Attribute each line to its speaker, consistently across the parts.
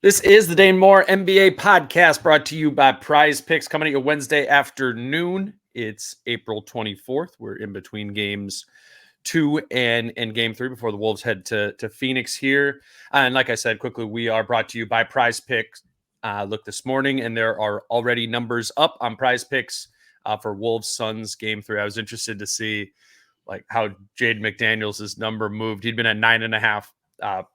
Speaker 1: This is the Dane Moore NBA podcast brought to you by Prize Picks, coming at you Wednesday afternoon. It's April 24th. We're in between games 2 and game 3 before the Wolves head to Phoenix here. And like I said, quickly, we are brought to you by Prize Picks. Look this morning, and there are already numbers up on Prize Picks for Wolves Suns game 3. I was interested to see like how Jaden McDaniels' number moved. He'd been at 9.5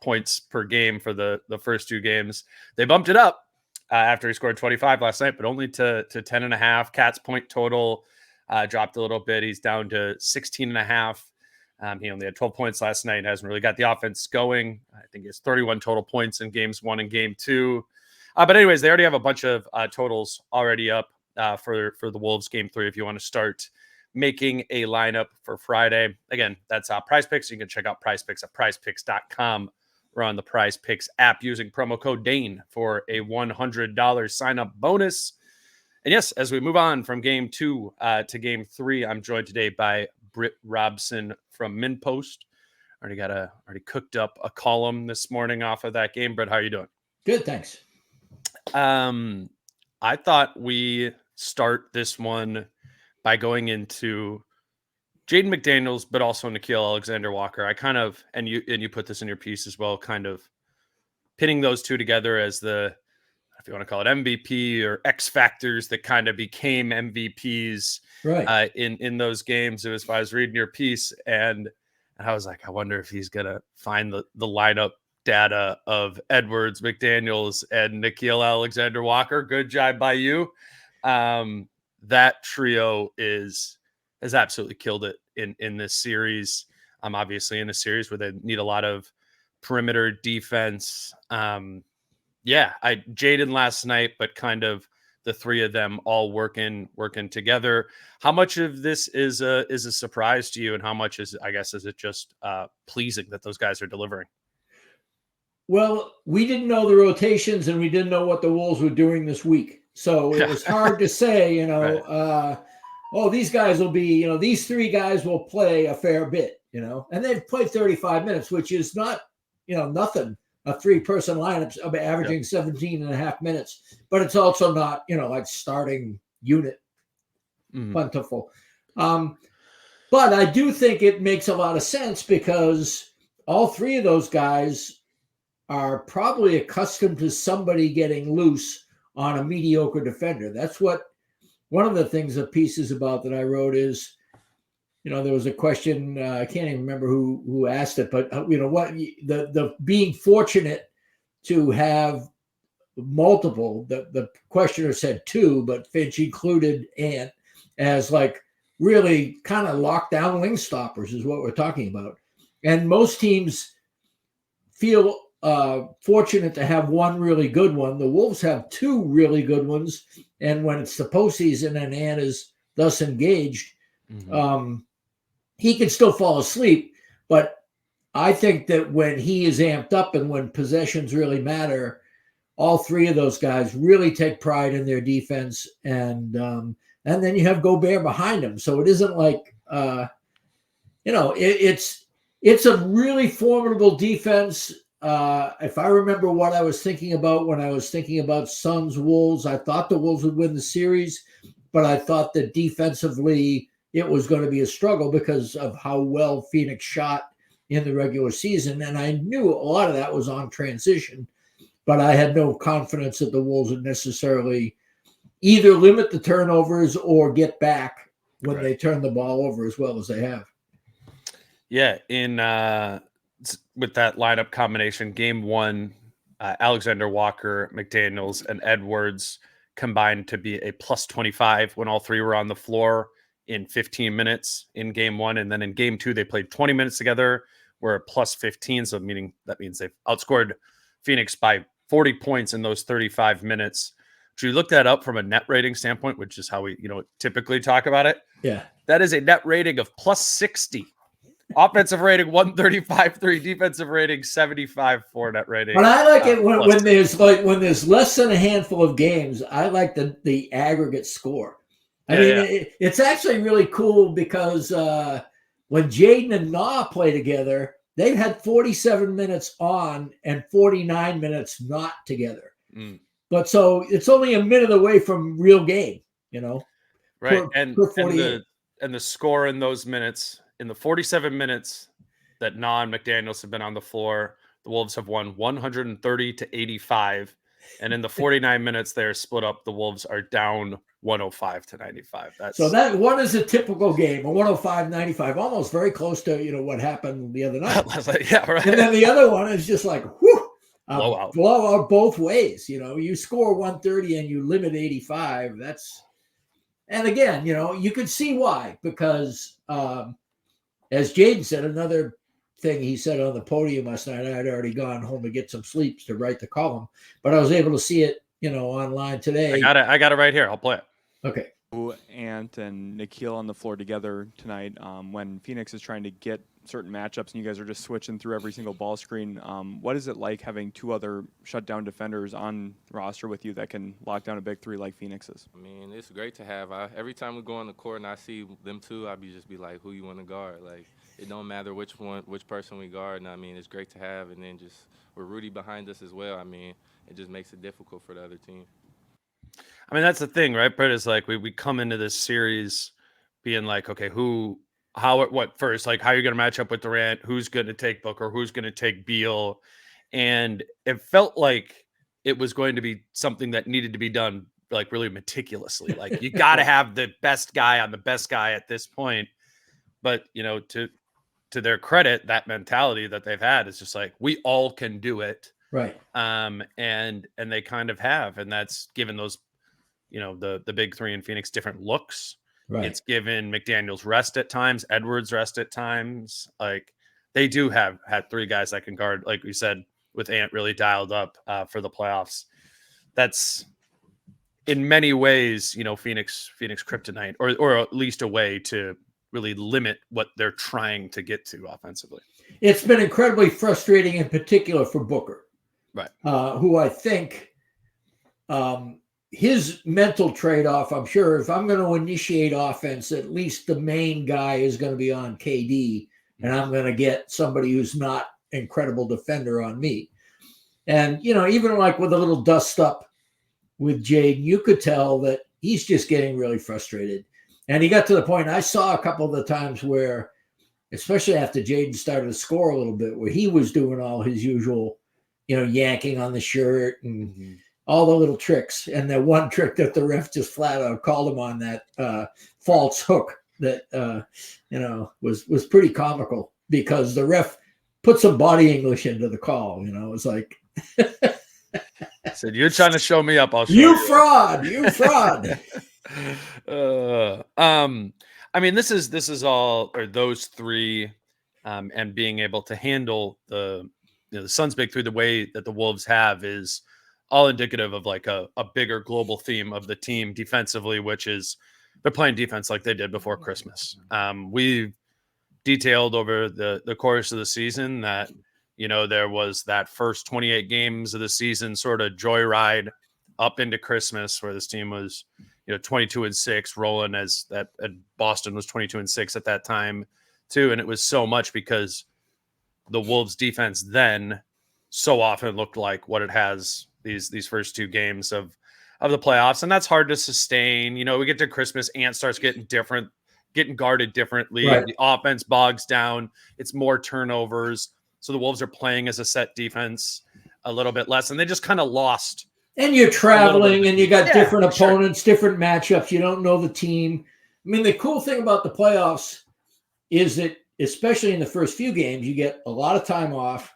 Speaker 1: points per game for the first 2 games. They bumped it up after he scored 25 last night, but only to 10.5. Cat's point total dropped a little bit. He's down to 16.5. He only had 12 points last night and hasn't really got the offense going. I think he has 31 total points in games 1 and game 2. But anyways, they already have a bunch of totals already up for the Wolves game 3 if you want to start making a lineup for Friday. Again, that's Prize Picks. You can check out Prize Picks at prizepicks.com or on the Prize Picks app using promo code Dane for a $100 sign-up bonus. And yes, as we move on from game 2 to game 3, I'm joined today by Britt Robson from MinPost. Already cooked up a column this morning off of that game. Britt, how are you doing?
Speaker 2: Good, thanks.
Speaker 1: I thought we start this one by going into Jaden McDaniels, but also NAW Alexander-Walker. I kind of, and you put this in your piece as well, kind of pitting those two together as the, if you want to call it MVP or X factors that kind of became MVPs
Speaker 2: right.
Speaker 1: In those games. It was, I was reading your piece and I was like, I wonder if he's going to find the lineup data of Edwards, McDaniels, and NAW Alexander-Walker. Good job by you. That trio has absolutely killed it in this series. I'm obviously in a series where they need a lot of perimeter defense. Jaden last night, but kind of the three of them all working together. How much of this is a surprise to you, and how much is it just pleasing that those guys are delivering?
Speaker 2: Well, we didn't know the rotations, and we didn't know what the Wolves were doing this week. So it was hard to say, right. These guys will be, these 3 guys will play a fair bit, and they've played 35 minutes, which is not, nothing. A 3-person lineup averaging 17.5 minutes, but it's also not, like starting unit plentiful. But I do think it makes a lot of sense because all 3 of those guys are probably accustomed to somebody getting loose on a mediocre defender. That's what one of the things the piece is about that I wrote is, there was a question, I can't even remember who asked it, but what the being fortunate to have multiple, the questioner said 2, but Finch included Ant as like really kind of lockdown wing stoppers is what we're talking about. And most teams feel fortunate to have one really good one. The Wolves have 2 really good ones, and when it's the postseason and Ant is thus engaged, he can still fall asleep. But I think that when he is amped up and when possessions really matter, all 3 of those guys really take pride in their defense, and then you have Gobert behind him. So it isn't like it's a really formidable defense. If I remember what I was thinking about when I was thinking about Suns Wolves, I thought the Wolves would win the series, but I thought that defensively it was going to be a struggle because of how well Phoenix shot in the regular season. And I knew a lot of that was on transition, but I had no confidence that the Wolves would necessarily either limit the turnovers or get back when they turn the ball over as well as they have.
Speaker 1: Yeah, with that lineup combination, game 1, Alexander-Walker, McDaniels, and Edwards combined to be a plus 25 when all 3 were on the floor in 15 minutes in game 1. And then in game 2, they played 20 minutes together. We're at plus 15. So that means they've outscored Phoenix by 40 points in those 35 minutes. Should you look that up from a net rating standpoint, which is how we, typically talk about it?
Speaker 2: Yeah.
Speaker 1: That is a net rating of plus 60. Offensive rating 135.3, defensive rating 75.4 net rating.
Speaker 2: But I like it when there's less than a handful of games. I like the aggregate score. I mean, it's actually really cool because when Jaden and NAW play together, they've had 47 minutes on and 49 minutes not together. But so it's only a minute away from real game,
Speaker 1: right?
Speaker 2: Per
Speaker 1: and the score in those minutes, in the 47 minutes that NAW and McDaniels have been on the floor, the Wolves have won 130-85. And in the 49 minutes they're split up, the Wolves are down 105-95.
Speaker 2: So that one is a typical game, a 105-95, almost very close to what happened the other night.
Speaker 1: Yeah, right.
Speaker 2: And then the other one is just like
Speaker 1: blowout
Speaker 2: both ways. You score 130 and you limit 85. And again, you could see why, because as Jaden said, another thing he said on the podium last night, I had already gone home to get some sleep to write the column, but I was able to see it, online today.
Speaker 1: I got it right here. I'll play it.
Speaker 2: Okay.
Speaker 3: Ant and Nikhil on the floor together tonight, when Phoenix is trying to get certain matchups and you guys are just switching through every single ball screen. What is it like having two other shutdown defenders on roster with you that can lock down a big three like Phoenix is?
Speaker 4: I mean, it's great to have. Every time we go on the court and I see them two, I just be like, who you want to guard? Like, it don't matter which person we guard. And I mean, it's great to have. And then just with Rudy behind us as well, I mean, it just makes it difficult for the other team.
Speaker 1: I mean, that's the thing, right, Brett? Is like we come into this series being like, okay, what first? Like, how are you going to match up with Durant? Who's going to take Booker? Who's going to take Beal? And it felt like it was going to be something that needed to be done like really meticulously. Like, you got to have the best guy on the best guy at this point. But to their credit, that mentality that they've had is just like, we all can do it.
Speaker 2: Right.
Speaker 1: And they kind of have, and that's given those, the big three in Phoenix different looks. Right. It's given McDaniels rest at times, Edwards rest at times. Like, they do had three guys that can guard, like we said, with Ant really dialed up for the playoffs. That's in many ways, Phoenix kryptonite, or at least a way to really limit what they're trying to get to offensively.
Speaker 2: It's been incredibly frustrating, in particular for Booker,
Speaker 1: right?
Speaker 2: Who I think his mental trade-off, I'm sure, if I'm going to initiate offense, at least the main guy is going to be on KD, and I'm going to get somebody who's not incredible defender on me. And, even like with a little dust up with Jaden, you could tell that he's just getting really frustrated. And he got to the point, I saw a couple of the times where, especially after Jaden started to score a little bit, where he was doing all his usual, yanking on the shirt and all the little tricks. And the one trick that the ref just flat out called him on, that false hook that, was pretty comical, because the ref put some body English into the call. It was like,
Speaker 1: said, you're trying to show me up. I'll show
Speaker 2: you. You fraud.
Speaker 1: I mean, this is all, or those three, and being able to handle the Suns' big three the way that the Wolves have is all indicative of like a bigger global theme of the team defensively, which is they're playing defense like they did before Christmas. We've detailed over the course of the season that, there was that first 28 games of the season sort of joyride up into Christmas where this team was, 22-6, rolling as that Boston was 22-6 at that time too. And it was so much because the Wolves defense then so often looked like what it has these first two games of the playoffs. And that's hard to sustain. We get to Christmas, Ant starts getting guarded differently. Right. The offense bogs down. It's more turnovers. So the Wolves are playing as a set defense a little bit less. And they just kind of lost.
Speaker 2: And you're traveling and you got different opponents, different matchups. You don't know the team. I mean, the cool thing about the playoffs is that, especially in the first few games, you get a lot of time off.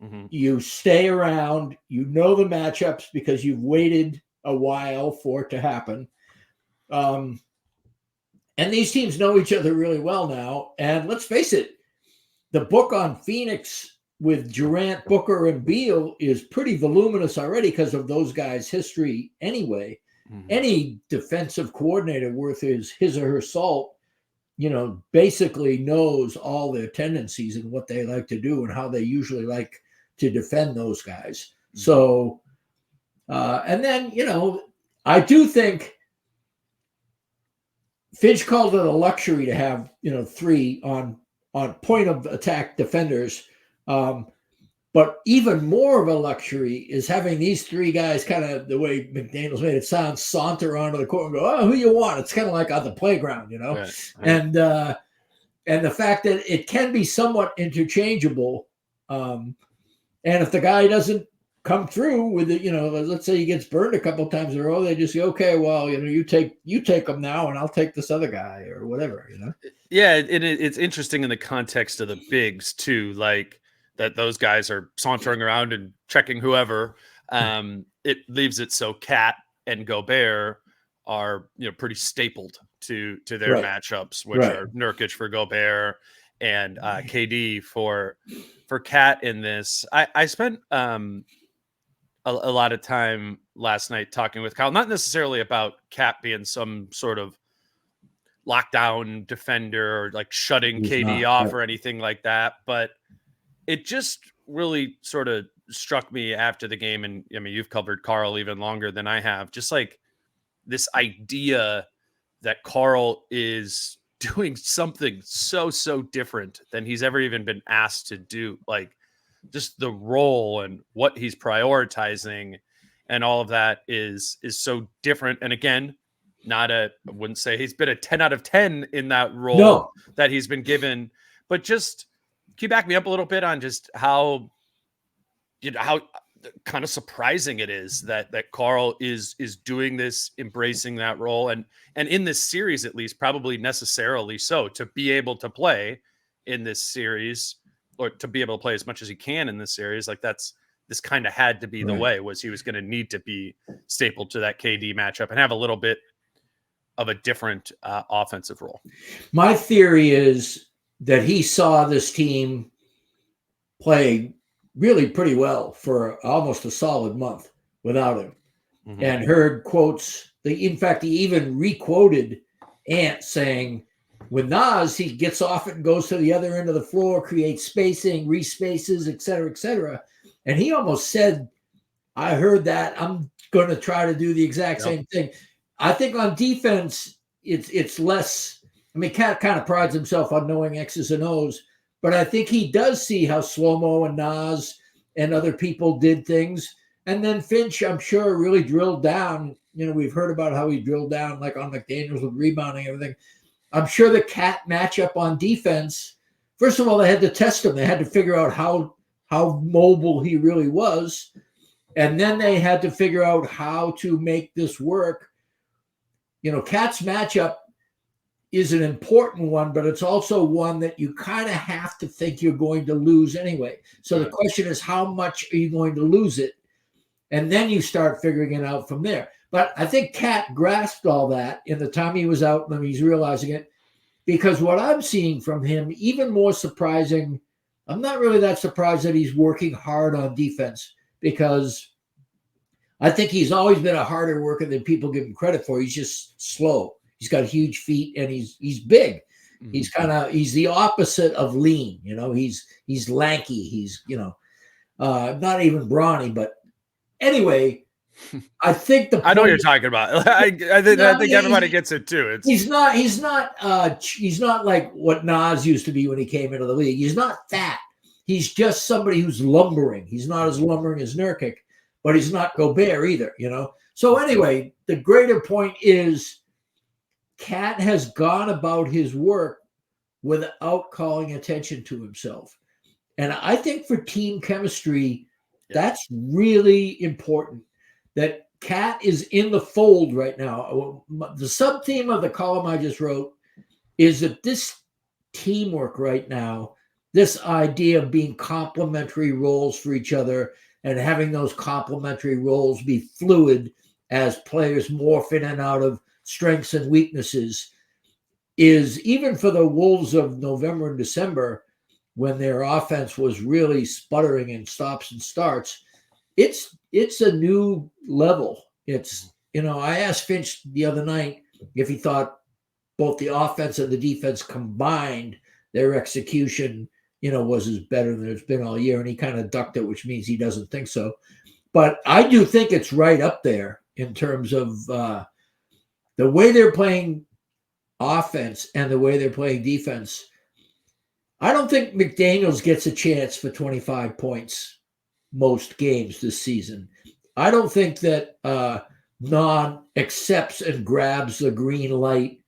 Speaker 2: Mm-hmm. You stay around. You know the matchups because you've waited a while for it to happen. And these teams know each other really well now. And let's face it, the book on Phoenix with Durant, Booker, and Beal is pretty voluminous already because of those guys' history anyway. Mm-hmm. Any defensive coordinator worth his or her salt, basically knows all their tendencies and what they like to do and how they usually like to defend those guys. Mm-hmm. So, and then, I do think Finch called it a luxury to have, three on point of attack defenders But even more of a luxury is having these three guys, kind of the way McDaniels made it sound, saunter onto the court and go, "Oh, who you want?" It's kind of like on the playground, you know. Right. And the fact that it can be somewhat interchangeable, and if the guy doesn't come through with it, let's say he gets burned a couple of times in a row, they just say, "Okay, well, you take him now, and I'll take this other guy," or whatever,
Speaker 1: Yeah, and it's interesting in the context of the bigs too, like that those guys are sauntering around and checking whoever. It leaves it so Cat and Gobert are pretty stapled to their matchups, which are Nurkic for Gobert and KD for Cat in this. I spent a lot of time last night talking with Kyle, not necessarily about Cat being some sort of lockdown defender or like shutting KD off or anything like that, but it just really sort of struck me after the game. And I mean, you've covered Carl even longer than I have, just like this idea that Carl is doing something so different than he's ever even been asked to do. Like just the role and what he's prioritizing and all of that is so different. And again, I wouldn't say he's been a 10 out of 10 in that role that he's been given, but just, can you back me up a little bit on just how kind of surprising it is that Carl is doing this, embracing that role, and in this series, at least, probably necessarily so, to be able to play in this series, or to be able to play as much as he can in this series. Like this kind of had to be the way, was he was going to need to be stapled to that KD matchup and have a little bit of a different offensive role. My
Speaker 2: theory is that he saw this team play really pretty well for almost a solid month without him, and heard quotes. In fact, he even re-quoted Ant saying, with Nas, he gets off it and goes to the other end of the floor, creates spacing, respaces, et cetera. And he almost said, I heard that. I'm going to try to do the exact same thing. I think on defense, it's less. I mean, Cat kind of prides himself on knowing X's and O's, but I think he does see how Slow-Mo and Nas and other people did things. And then Finch, I'm sure, really drilled down. We've heard about how he drilled down, like on McDaniels with rebounding and everything. I'm sure the Cat matchup on defense, first of all, they had to test him. They had to figure out how mobile he really was. And then they had to figure out how to make this work. Cat's matchup is an important one, but it's also one that you kind of have to think you're going to lose anyway. So the question is, how much are you going to lose it? And then you start figuring it out from there. But I think Cat grasped all that in the time he was out, and he's realizing it, because what I'm seeing from him, even more surprising, I'm not really that surprised that he's working hard on defense, because I think he's always been a harder worker than people give him credit for. He's just slow. He's got huge feet, and he's big. He's the opposite of lean. He's lanky. He's not even brawny. But anyway, I think
Speaker 1: I know what you're talking about. I think everybody gets it too.
Speaker 2: He's not like what Nas used to be when he came into the league. He's not fat. He's just somebody who's lumbering. He's not as lumbering as Nurkic, but he's not Gobert either. So anyway, the greater point is, Cat has gone about his work without calling attention to himself. And I think for team chemistry, that's really important, that Cat is in the fold right now. The sub-theme of the column I just wrote is that this teamwork right now, this idea of being complementary roles for each other and having those complementary roles be fluid as players morph in and out of strengths and weaknesses, is, even for the Wolves of November and December, when their offense was really sputtering and stops and starts, it's a new level. I asked Finch the other night if he thought both the offense and the defense combined, their execution, was as better than it's been all year. And he kind of ducked it, which means he doesn't think so. But I do think it's right up there in terms of the way they're playing offense and the way they're playing defense. I don't think McDaniels gets a chance for 25 points most games this season. I don't think that Non accepts and grabs the green light,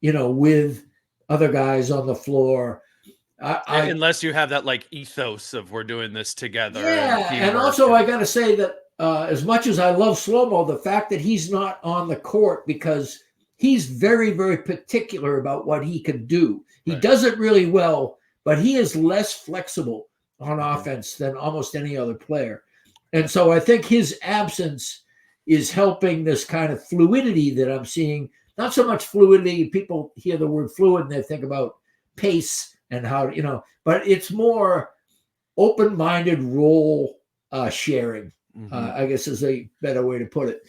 Speaker 2: with other guys on the floor.
Speaker 1: Unless you have that like ethos of we're doing this together.
Speaker 2: Yeah, and also I got to say that as much as I love Slow-Mo, the fact that he's not on the court because he's very, very particular about what he can do. He does it really well, but he is less flexible on offense than almost any other player. And so I think his absence is helping this kind of fluidity that I'm seeing. Not so much fluidity. People hear the word fluid and they think about pace and how, but it's more open-minded role sharing, I guess is a better way to put it.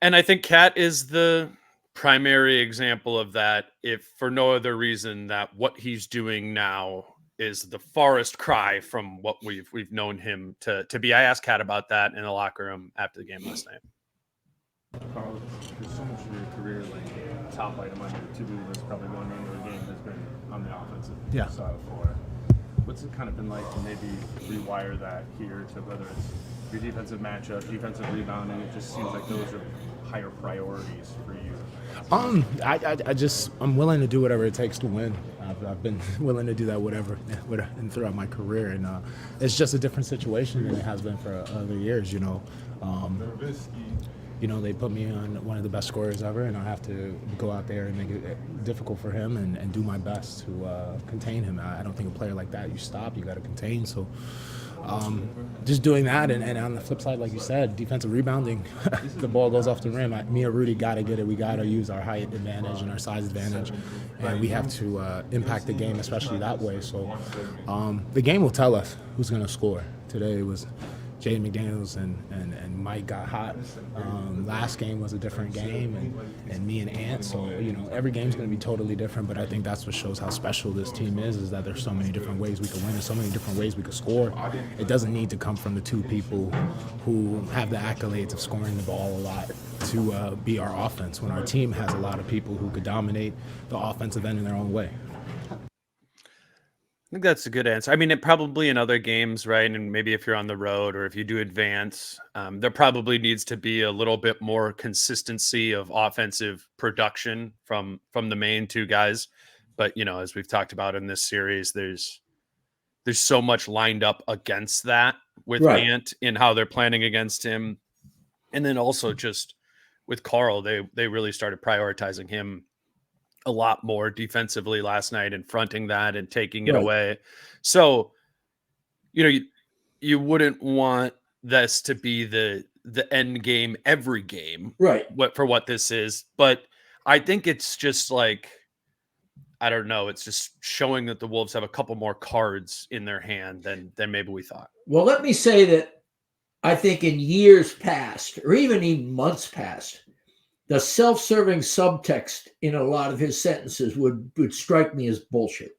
Speaker 1: And I think Cat is the primary example of that, if for no other reason that what he's doing now is the farthest cry from what we've known him to be. I asked Cat about that in the locker room after the game last night.
Speaker 5: Carl, there's so much of your career, like top item on your to-do list, probably going into a game has been on the offensive side of the floor. What's it kind of been like to maybe rewire that here to whether it's your defensive matchup, defensive rebounding? It just seems like those are higher priorities for you.
Speaker 6: I'm willing to do whatever it takes to win. I've been willing to do that whatever and throughout my career, and it's just a different situation than it has been for other years. They put me on one of the best scorers ever, and I have to go out there and make it difficult for him and do my best to contain him. I don't think a player like that, you stop, you got to contain. So just doing that, and on the flip side, like you said, defensive rebounding, the ball goes off the rim. Me and Rudy got to get it. We got to use our height advantage and our size advantage, and we have to impact the game, especially that way. So the game will tell us who's going to score. Today it was Jaden McDaniels and Mike got hot. Last game was a different game, and me and Ant. So every game's going to be totally different. But I think that's what shows how special this team is that there's so many different ways we can win and so many different ways we can score. It doesn't need to come from the two people who have the accolades of scoring the ball a lot to be our offense. When our team has a lot of people who could dominate the offensive end in their own way.
Speaker 1: I think that's a good answer. I mean, it probably in other games, right? And maybe if you're on the road or if you do advance, there probably needs to be a little bit more consistency of offensive production from the main two guys. But, as we've talked about in this series, there's so much lined up against that with Ant in how they're planning against him. And then also just with Carl, they really started prioritizing him a lot more defensively last night and fronting that and taking it away. So, you wouldn't want this to be the end game every game,
Speaker 2: right?
Speaker 1: For what this is. But I think it's just like, I don't know. It's just showing that the Wolves have a couple more cards in their hand than maybe we thought.
Speaker 2: Well, let me say that I think in years past, or even months past, the self-serving subtext in a lot of his sentences would strike me as bullshit.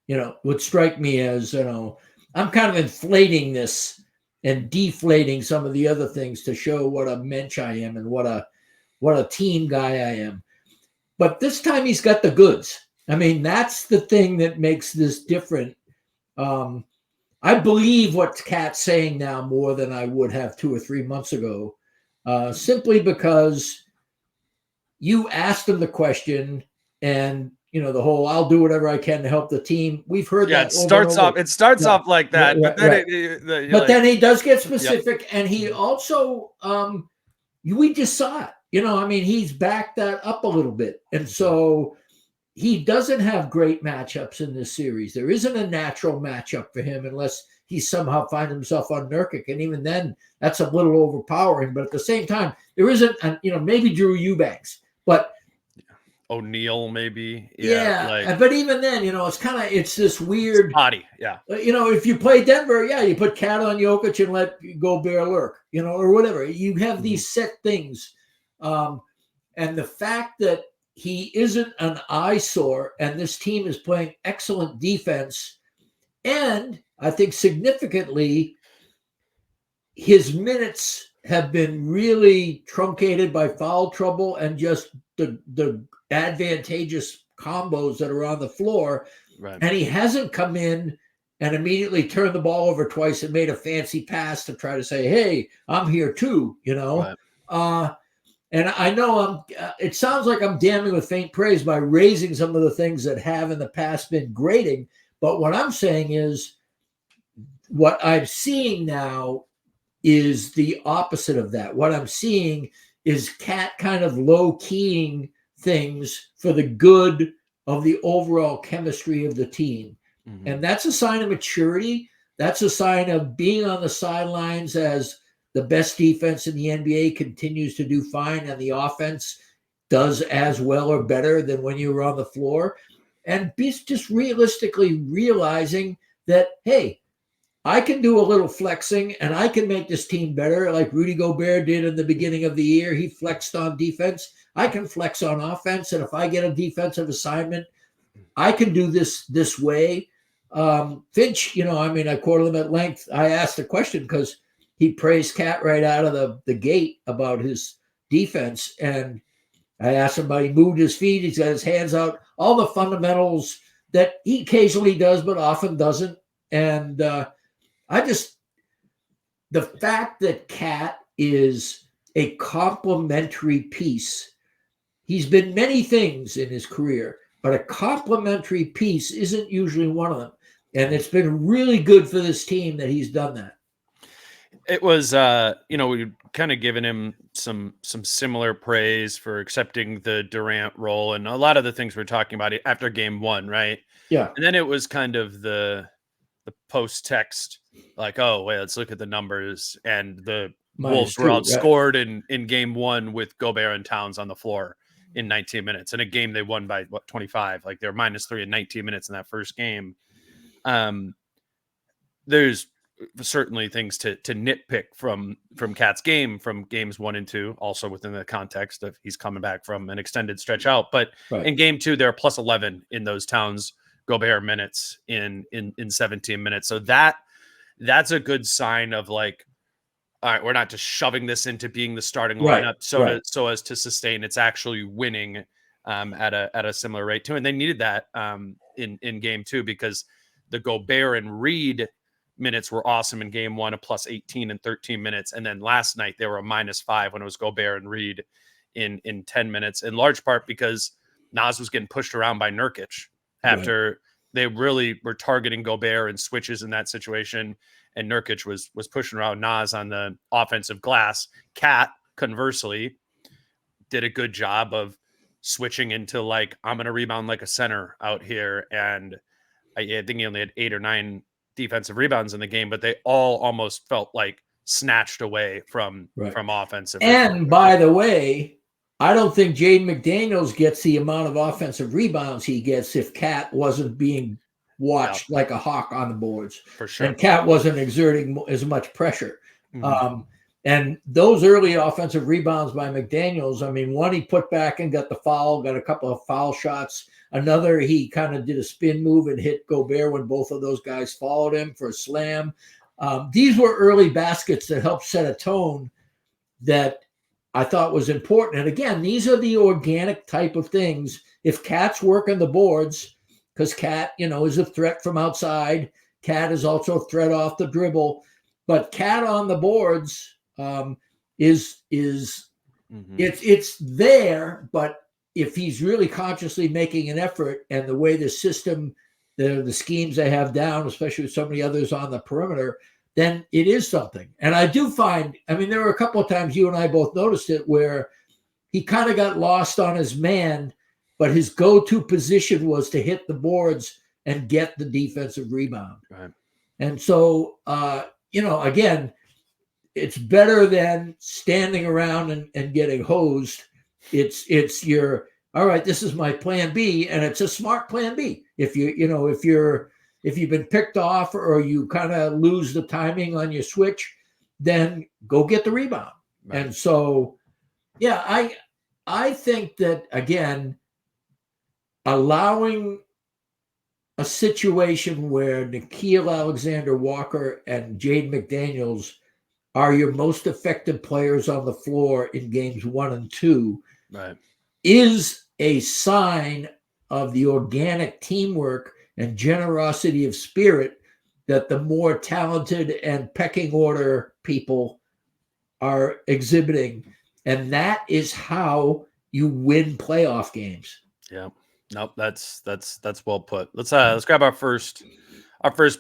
Speaker 2: Would strike me as, I'm kind of inflating this and deflating some of the other things to show what a mensch I am and what a team guy I am. But this time he's got the goods. I mean, that's the thing that makes this different. I believe what Cat's saying now more than I would have 2 or 3 months ago, simply because you asked him the question, and the whole "I'll do whatever I can to help the team." We've heard that.
Speaker 1: It starts off like that, but then
Speaker 2: then he does get specific, and he also we just saw it. He's backed that up a little bit, and so he doesn't have great matchups in this series. There isn't a natural matchup for him unless he somehow finds himself on Nurkic, and even then, that's a little overpowering. But at the same time, there isn't, maybe Drew Eubanks. But
Speaker 1: O'Neal, maybe.
Speaker 2: But even then, it's this weird
Speaker 1: body. Yeah.
Speaker 2: If you play Denver, you put Cat on Jokic and let Gobert lurk, or whatever. You have these set things. And the fact that he isn't an eyesore and this team is playing excellent defense, and I think significantly, his minutes have been really truncated by foul trouble and just the advantageous combos that are on the floor.
Speaker 1: Right.
Speaker 2: And he hasn't come in and immediately turned the ball over twice and made a fancy pass to try to say, hey, I'm here too, you know.
Speaker 1: Right.
Speaker 2: And I know it sounds like I'm damning with faint praise by raising some of the things that have in the past been grating. But what I'm saying is what I'm seeing now is the opposite of that. What I'm seeing is Cat kind of low-keying things for the good of the overall chemistry of the team.
Speaker 1: Mm-hmm.
Speaker 2: And that's a sign of maturity. That's a sign of being on the sidelines as the best defense in the NBA continues to do fine and the offense does as well or better than when you were on the floor. And just realistically realizing that, hey, I can do a little flexing and I can make this team better like Rudy Gobert did in the beginning of the year. He flexed on defense. I can flex on offense. And if I get a defensive assignment, I can do this way. Finch, you know, I mean, I quoted him at length. I asked a question because he praised Cat right out of the gate about his defense. And I asked him about he moved his feet. He's got his hands out, all the fundamentals that he occasionally does, but often doesn't. And the fact that Cat is a complementary piece, he's been many things in his career, but a complementary piece isn't usually one of them. And it's been really good for this team that he's done that.
Speaker 1: It was, we've kind of given him some similar praise for accepting the Durant role and a lot of the things we're talking about after game one, right?
Speaker 2: Yeah.
Speaker 1: And then it was kind of the post text, like, oh, wait, let's look at the numbers. And the Wolves were outscored in game one with Gobert and Towns on the floor in 19 minutes. In a game they won by 25. Like they're -3 in 19 minutes in that first game. There's certainly things to nitpick from Cat's game from games 1 and 2, also within the context of he's coming back from an extended stretch out. But in game 2, they're +11 in those Towns Gobert minutes in 17 minutes. So that's a good sign of like, all right, we're not just shoving this into being the starting lineup so as to sustain. It's actually winning at a similar rate too. And they needed that in game 2 because the Gobert and Reed minutes were awesome in game 1, a +18 in 13 minutes. And then last night they were a -5 when it was Gobert and Reed in 10 minutes, in large part because Nas was getting pushed around by Nurkic after they really were targeting Gobert and switches in that situation. And Nurkic was pushing around Nas on the offensive glass. Cat, conversely, did a good job of switching into like, I'm going to rebound like a center out here. And I think he only had 8 or 9 defensive rebounds in the game, but they all almost felt like snatched away from offensive.
Speaker 2: And by the way, I don't think Jaden McDaniels gets the amount of offensive rebounds he gets if Cat wasn't being watched like a hawk on the boards.
Speaker 1: For sure.
Speaker 2: And Cat wasn't exerting as much pressure.
Speaker 1: Mm-hmm.
Speaker 2: And those early offensive rebounds by McDaniels, I mean, one he put back and got the foul, got a couple of foul shots. Another, he kind of did a spin move and hit Gobert when both of those guys followed him for a slam. These were early baskets that helped set a tone that I thought was important. And again, these are the organic type of things. If Cat's working the boards, because Cat, is a threat from outside. Cat is also a threat off the dribble. But Cat on the boards is it's there, but if he's really consciously making an effort and the way the system, the schemes they have down, especially with so many others on the perimeter, then it is something. And I do find, there were a couple of times you and I both noticed it where he kind of got lost on his man, but his go-to position was to hit the boards and get the defensive rebound.
Speaker 1: Right.
Speaker 2: And so, again, it's better than standing around and getting hosed. It's your, all right, this is my plan B, and it's a smart plan B. If you've been picked off or you kind of lose the timing on your switch, then go get the rebound. Right. And so, I think that, again, allowing a situation where Nickeil Alexander-Walker and Jaden McDaniels are your most effective players on the floor in games 1 and 2 is a sign of the organic teamwork and generosity of spirit that the more talented and pecking order people are exhibiting. And that is how you win playoff games.
Speaker 1: Yeah. Nope. That's well put. Let's grab our first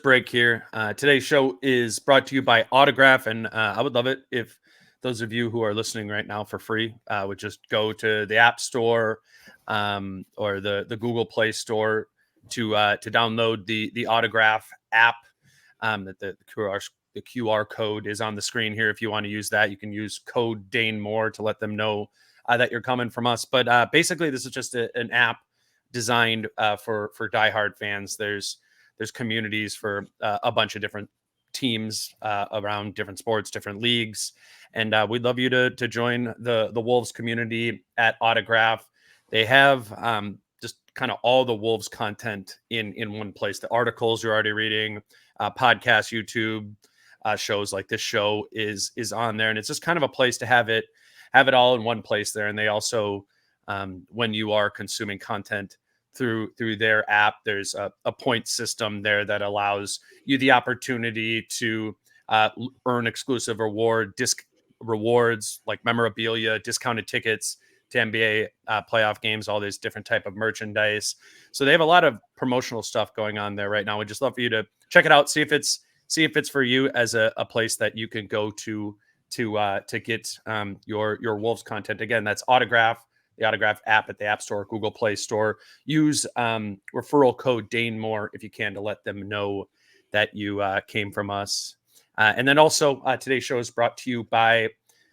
Speaker 1: break here. Today's show is brought to you by Autograph, and I would love it if those of you who are listening right now for free would just go to the App Store or the Google Play Store to download the Autograph app. That the QR code is on the screen here. If you want to use that, you can use code DaneMoore to let them know that you're coming from us. But basically, this is just an app designed for diehard fans. There's communities for a bunch of different teams around different sports, different leagues, and we'd love you to join the Wolves community at Autograph. They have just kind of all the Wolves content in one place. The articles you're already reading, podcasts, YouTube shows like this show is on there, and it's just kind of a place to have it all in one place there. And they also, when you are consuming content through their app, there's a point system there that allows you the opportunity to earn exclusive rewards like memorabilia, discounted tickets to NBA playoff games, all these different type of merchandise. So they have a lot of promotional stuff going on there right now. We'd just love for you to check it out, see if it's for you as a place that you can go to get your Wolves content. Again, that's Autograph, the Autograph app at the App Store, Google Play Store. Use referral code DaneMoore if you can to let them know that you came from us. And then also today's show is brought to you by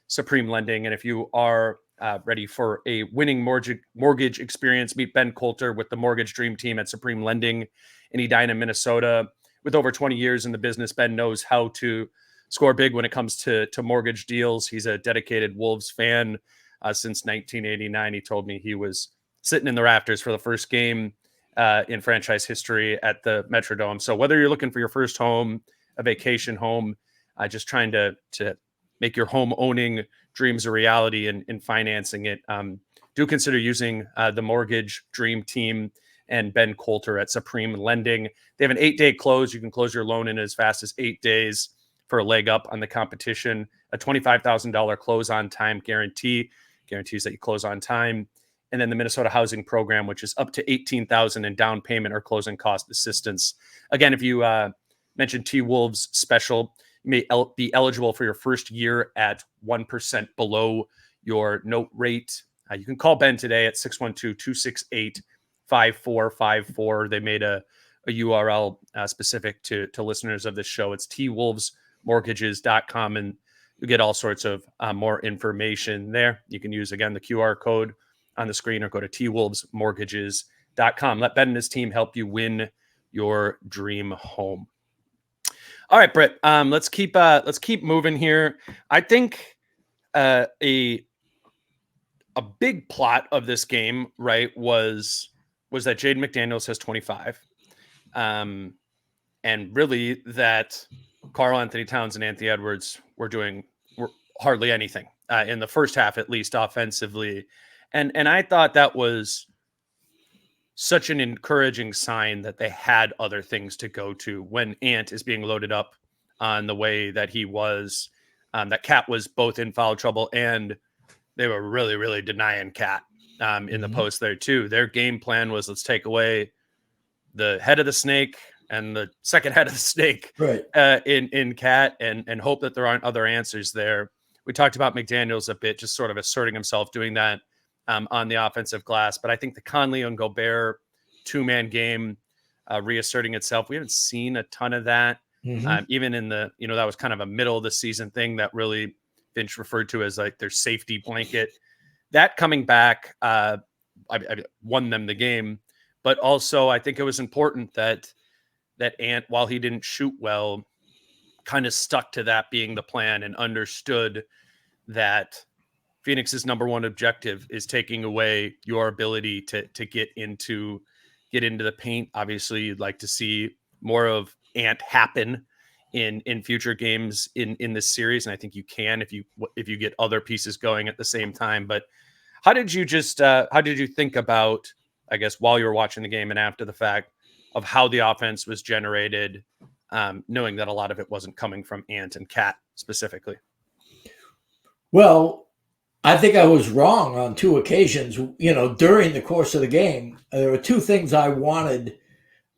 Speaker 1: Supreme Lending. And if you are ready for a winning mortgage experience, meet Ben Coulter with the Mortgage Dream Team at Supreme Lending in Edina, Minnesota. With over 20 years in the business, Ben knows how to score big when it comes to mortgage deals. He's a dedicated Wolves fan since 1989. He told me he was sitting in the rafters for the first game in franchise history at the Metrodome. So whether you're looking for your first home, a vacation home, just trying to make your home owning dreams a reality and financing it, do consider using the Mortgage Dream Team and Ben Coulter at Supreme Lending. They have an 8-day close. You can close your loan in as fast as 8 days for a leg up on the competition. A $25,000 close on time guarantees that you close on time. And then the Minnesota Housing Program, which is up to $18,000 in down payment or closing cost assistance. Again, if you mention T-Wolves special, you may be eligible for your first year at 1% below your note rate. You can call Ben today at 612-268-5454. They made a URL specific to listeners of this show. It's twolvesmortgages.com, and you get all sorts of more information there. You can use, again, the QR code on the screen or go to twolvesmortgages.com. Let Ben and his team help you win your dream home. All right, Britt, let's keep moving here. I think a big plot of this game, right, was that Jaden McDaniels has 25. And really that Karl Anthony Towns and Anthony Edwards were hardly anything in the first half, at least offensively. And I thought that was such an encouraging sign that they had other things to go to when Ant is being loaded up on the way that he was. That Cat was both in foul trouble and they were really, really denying Cat in the post there too. Their game plan was, let's take away the head of the snake and the second head of the snake,
Speaker 2: right,
Speaker 1: in Cat, and hope that there aren't other answers there. We talked about McDaniels a bit, just sort of asserting himself, doing that on the offensive glass. But I think the Conley and Gobert two-man game reasserting itself, we haven't seen a ton of that. Even in the, that was kind of a middle of the season thing that really Finch referred to as like their safety blanket. That coming back, I won them the game. But also, I think it was important that Ant, while he didn't shoot well, kind of stuck to that being the plan and understood that Phoenix's number one objective is taking away your ability to get into the paint. Obviously, you'd like to see more of Ant happen in future games in this series, and I think you can if you get other pieces going at the same time. But how did you think about, I guess, while you were watching the game and after the fact, of how the offense was generated, knowing that a lot of it wasn't coming from Ant and Cat specifically.
Speaker 2: Well, I think I was wrong on 2 occasions. During the course of the game, there were 2 things I wanted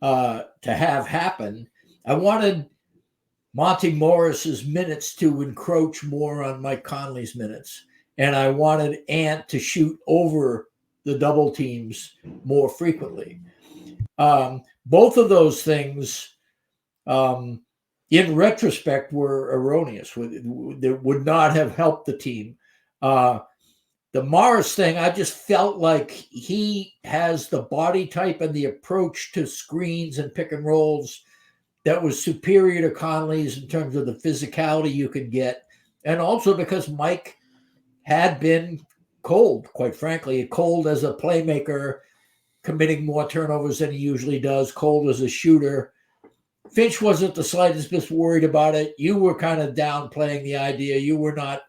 Speaker 2: to have happen. I wanted Monty Morris's minutes to encroach more on Mike Conley's minutes, and I wanted Ant to shoot over the double teams more frequently. Both of those things, in retrospect, were erroneous. That would not have helped the team. The Morris thing, I just felt like he has the body type and the approach to screens and pick and rolls that was superior to Conley's in terms of the physicality you could get. And also because Mike had been cold, quite frankly, cold as a playmaker, committing more turnovers than he usually does, cold as a shooter. Finch wasn't the slightest bit worried about it. You were kind of downplaying the idea. You were not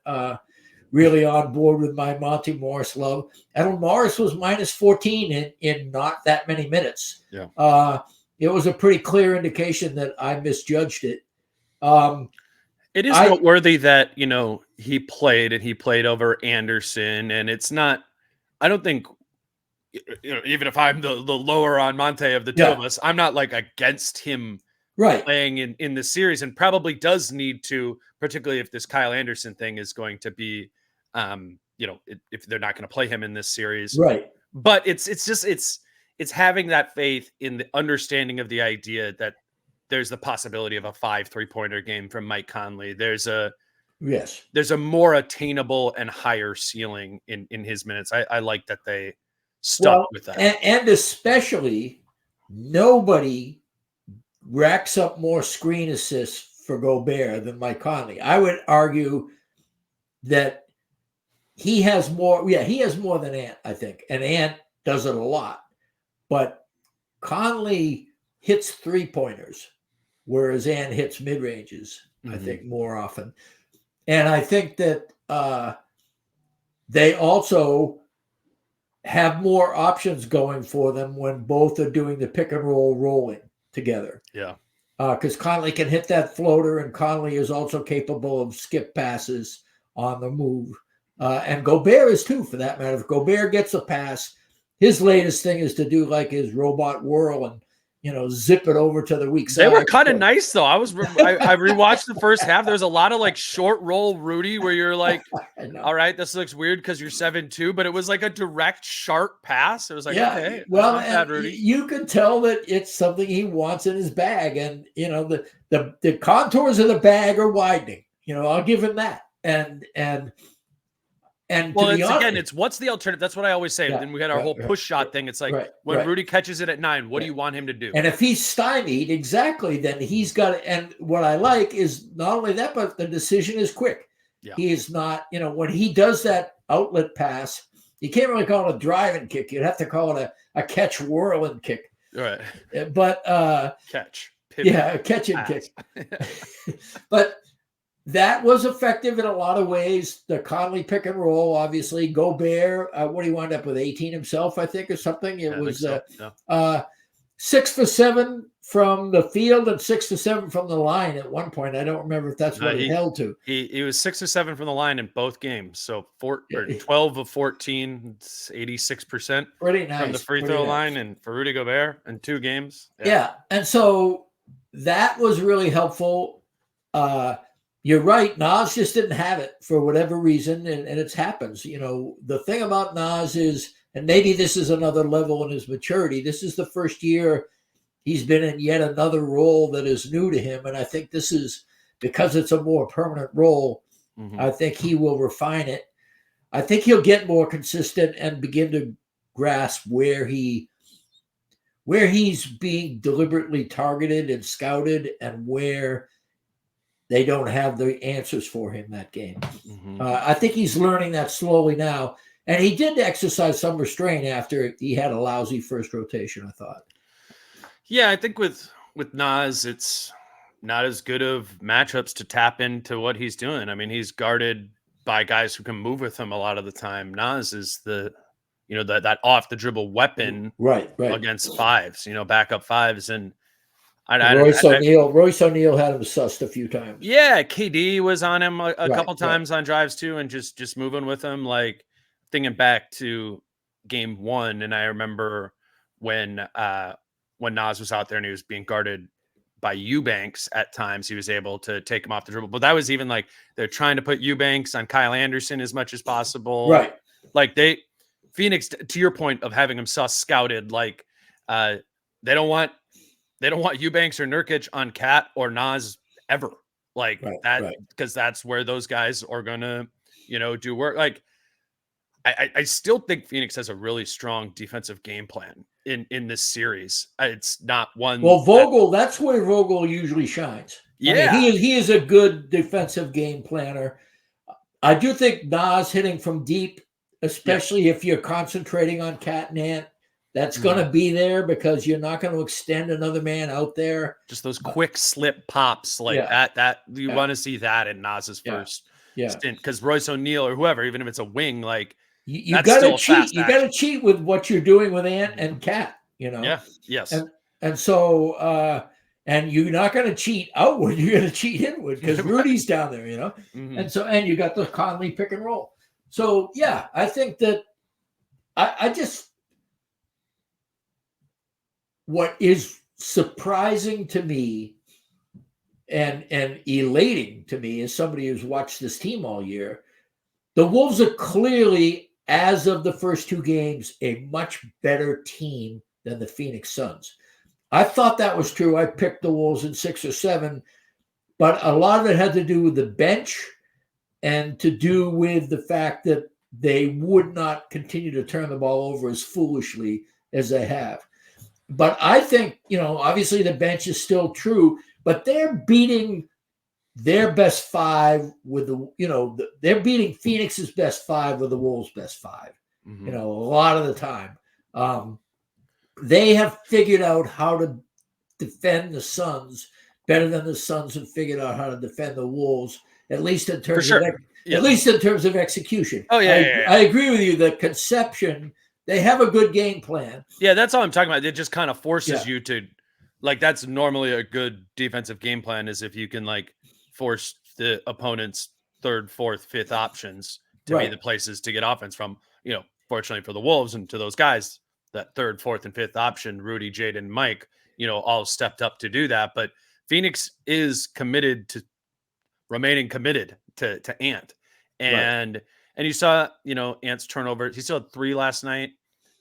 Speaker 2: really on board with my Monty Morris love. And Morris was minus 14 in not that many minutes.
Speaker 1: Yeah.
Speaker 2: It was a pretty clear indication that I misjudged it.
Speaker 1: It is noteworthy that, he played over Anderson, and it's not, I don't think, even if I'm the lower on Monte of the two of us, I'm not like against him playing in the series, and probably does need to, particularly if this Kyle Anderson thing is going to be, if they're not going to play him in this series.
Speaker 2: Right.
Speaker 1: But it's having that faith in the understanding of the idea that there's the possibility of a 5 3-pointer game from Mike Conley. There's a more attainable and higher ceiling in his minutes. I like that they stuck with that.
Speaker 2: And especially nobody racks up more screen assists for Gobert than Mike Conley. I would argue that he has more. Yeah, he has more than Ant, I think. And Ant does it a lot. But Conley hits 3-pointers, whereas Ant hits mid-ranges, I think, more often. And I think that they also have more options going for them when both are doing the pick and roll rolling together.
Speaker 1: Yeah.
Speaker 2: Because Conley can hit that floater, and Conley is also capable of skip passes on the move. And Gobert is too, for that matter. If Gobert gets a pass, his latest thing is to do like his robot whirl and, zip it over to the weak side.
Speaker 1: They were kind of nice, though. I rewatched the first half. There's a lot of like short roll Rudy where you're like, all right, this looks weird because you're 7'2", but it was like a direct, sharp pass. It was like, okay,
Speaker 2: well,
Speaker 1: bad, Rudy.
Speaker 2: You could tell that it's something he wants in his bag. And, the contours of the bag are widening. I'll give him that. And
Speaker 1: well, it's what's the alternative? That's what I always say. Then we had our whole push shot thing. It's like when Rudy catches it at 9, what do you want him to do?
Speaker 2: And if he's stymied, exactly, then he's got to. And what I like is not only that, but the decision is quick.
Speaker 1: Yeah.
Speaker 2: He is not, when he does that outlet pass, you can't really call it a driving kick. You'd have to call it a catch whirling kick.
Speaker 1: Right.
Speaker 2: But
Speaker 1: catch.
Speaker 2: Pivot, catch and kick. But that was effective in a lot of ways. The Conley pick and roll, obviously. Gobert, what do you wind up with? 18 himself, I think, or something. It was 6 for 7 from the field and 6 for 7 from the line at one point. I don't remember if that's what he held to.
Speaker 1: He was 6 or 7 from the line in both games. So 12 of 14, 86%.
Speaker 2: Pretty nice.
Speaker 1: From the free throw line, and for Rudy Gobert in 2 games.
Speaker 2: Yeah. And so that was really helpful. You're right. Nas just didn't have it for whatever reason, and it happens. The thing about Nas is, and maybe this is another level in his maturity, this is the first year he's been in yet another role that is new to him, and I think this is because it's a more permanent role. I think he will refine it. I think he'll get more consistent and begin to grasp where he's being deliberately targeted and scouted, and where they don't have the answers for him that game. I think he's learning that slowly now. And he did exercise some restraint after he had a lousy first rotation, I thought.
Speaker 1: Yeah, I think with Nas, it's not as good of matchups to tap into what he's doing. I mean, he's guarded by guys who can move with him a lot of the time. Nas is the that off the dribble weapon
Speaker 2: right.
Speaker 1: against fives, backup fives. And
Speaker 2: Royce O'Neal had him sussed a few times.
Speaker 1: Yeah, KD was on him a couple times on drives too, and just moving with him. Like thinking back to game 1, and I remember when Nas was out there and he was being guarded by Eubanks at times, he was able to take him off the dribble. But that was even like they're trying to put Eubanks on Kyle Anderson as much as possible.
Speaker 2: Right.
Speaker 1: Like Phoenix, to your point of having him scouted, like they don't want Eubanks or Nurkic on Cat or Nas ever. Like because that's where those guys are gonna, do work. Like I still think Phoenix has a really strong defensive game plan in this series. It's not one.
Speaker 2: Well, Vogel, that's where Vogel usually shines.
Speaker 1: Yeah,
Speaker 2: I mean, he is a good defensive game planner. I do think Nas hitting from deep, especially if you're concentrating on Cat and Ant, that's going to be there because you're not going to extend another man out there.
Speaker 1: Just those quick slip pops like that you want to see that in Nas's first stint, because Royce O'Neal or whoever, even if it's a wing, like
Speaker 2: you got to cheat. You got to cheat with what you're doing with Ant and Cat.
Speaker 1: Yeah. Yes.
Speaker 2: And so and you're not going to cheat outward. You're going to cheat inward because Rudy's down there. And you got the Conley pick and roll. So yeah, I think that I just. What is surprising to me and elating to me as somebody who's watched this team all year, the Wolves are clearly, as of the first 2 games, a much better team than the Phoenix Suns. I thought that was true. I picked the Wolves in 6 or 7, but a lot of it had to do with the bench and to do with the fact that they would not continue to turn the ball over as foolishly as they have. But I think, obviously the bench is still true, but they're beating their best 5 with they're beating Phoenix's best 5 with the Wolves' best 5, a lot of the time. They have figured out how to defend the Suns better than the Suns have figured out how to defend the Wolves, at least in terms of execution.
Speaker 1: Oh, yeah.
Speaker 2: I agree with you. The conception, they have a good game plan.
Speaker 1: Yeah, that's all I'm talking about. It just kind of forces you to, like, that's normally a good defensive game plan, is if you can, like, force the opponent's 3rd, 4th, 5th options to be the places to get offense from. Fortunately for the Wolves and to those guys, that 3rd, 4th, and 5th option, Rudy, Jaden, Mike, all stepped up to do that. But Phoenix is committed to remaining committed to Ant. And you saw, Ant's turnovers. He still had 3 last night,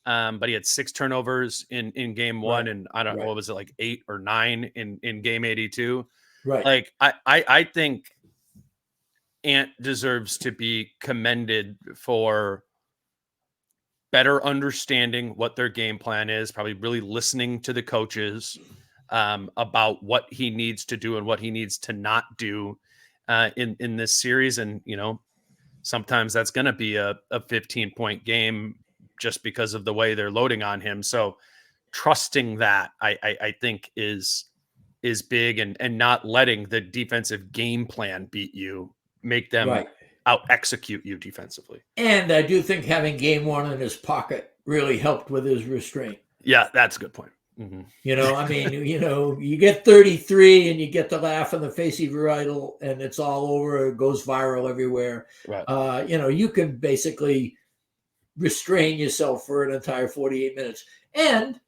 Speaker 1: but he had 6 turnovers in game 1, and I don't know, what was it, like 8 or 9 in game 82.
Speaker 2: Right.
Speaker 1: Like I think Ant deserves to be commended for better understanding what their game plan is, probably really listening to the coaches about what he needs to do and what he needs to not do in this series. And, sometimes that's going to be a 15-point game just because of the way they're loading on him. So trusting that, I think is big, and not letting the defensive game plan beat you, make them out execute you defensively.
Speaker 2: And I do think having game 1 in his pocket really helped with his restraint.
Speaker 1: Yeah, that's a good point.
Speaker 2: You get 33 and you get the laugh in the face of your idol and it's all over, it goes viral everywhere.
Speaker 1: Right.
Speaker 2: You can basically restrain yourself for an entire 48 minutes. And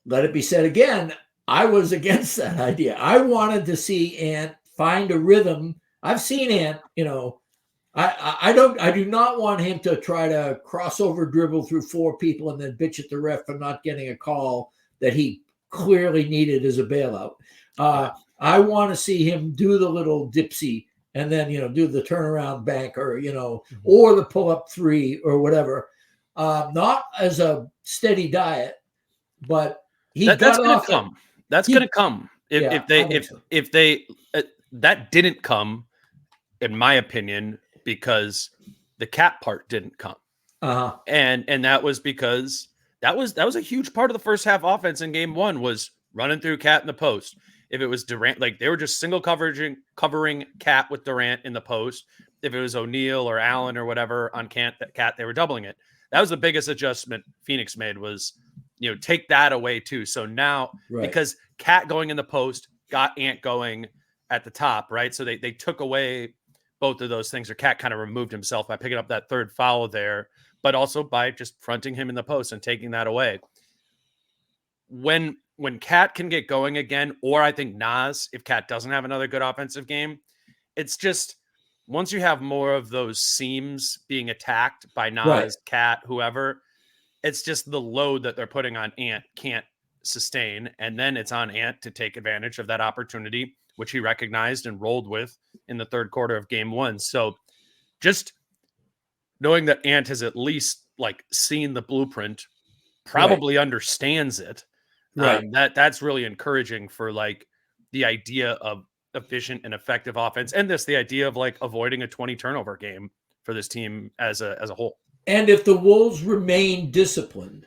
Speaker 2: let it be said again, I was against that idea. I wanted to see Ant find a rhythm. I've seen Ant, I do not want him to try to crossover dribble through 4 people and then bitch at the ref for not getting a call that he clearly needed as a bailout. I want to see him do the little dipsy and then, do the turnaround bank or, or the pull up 3 or whatever. Not as a steady diet, but that's going to
Speaker 1: come. That's going to come. If they that didn't come, in my opinion, because the Cat part didn't come. And that was because that was a huge part of the first half offense in game 1 was running through Cat in the post. If it was Durant, like they were just single covering Cat with Durant in the post. If it was O'Neal or Allen or whatever on Cat, they were doubling it. that was the biggest adjustment Phoenix made was, take that away too. So now, because Cat going in the post got Ant going at the top, right? So they took away both of those things, or Cat kind of removed himself by picking up that third foul there, but also by just fronting him in the post and taking that away. When Cat can get going again, or I think Nas, if Cat doesn't have another good offensive game, it's just once you have more of those seams being attacked by Nas, Cat, whoever, it's just the load that they're putting on Ant can't sustain. And then it's on Ant to take advantage of that opportunity, which he recognized and rolled with in the third quarter of game 1. So just knowing that Ant has at least seen the blueprint, probably understands it. That's really encouraging for the idea of efficient and effective offense, and the idea of avoiding a 20 turnover game for this team as a whole.
Speaker 2: And if the Wolves remain disciplined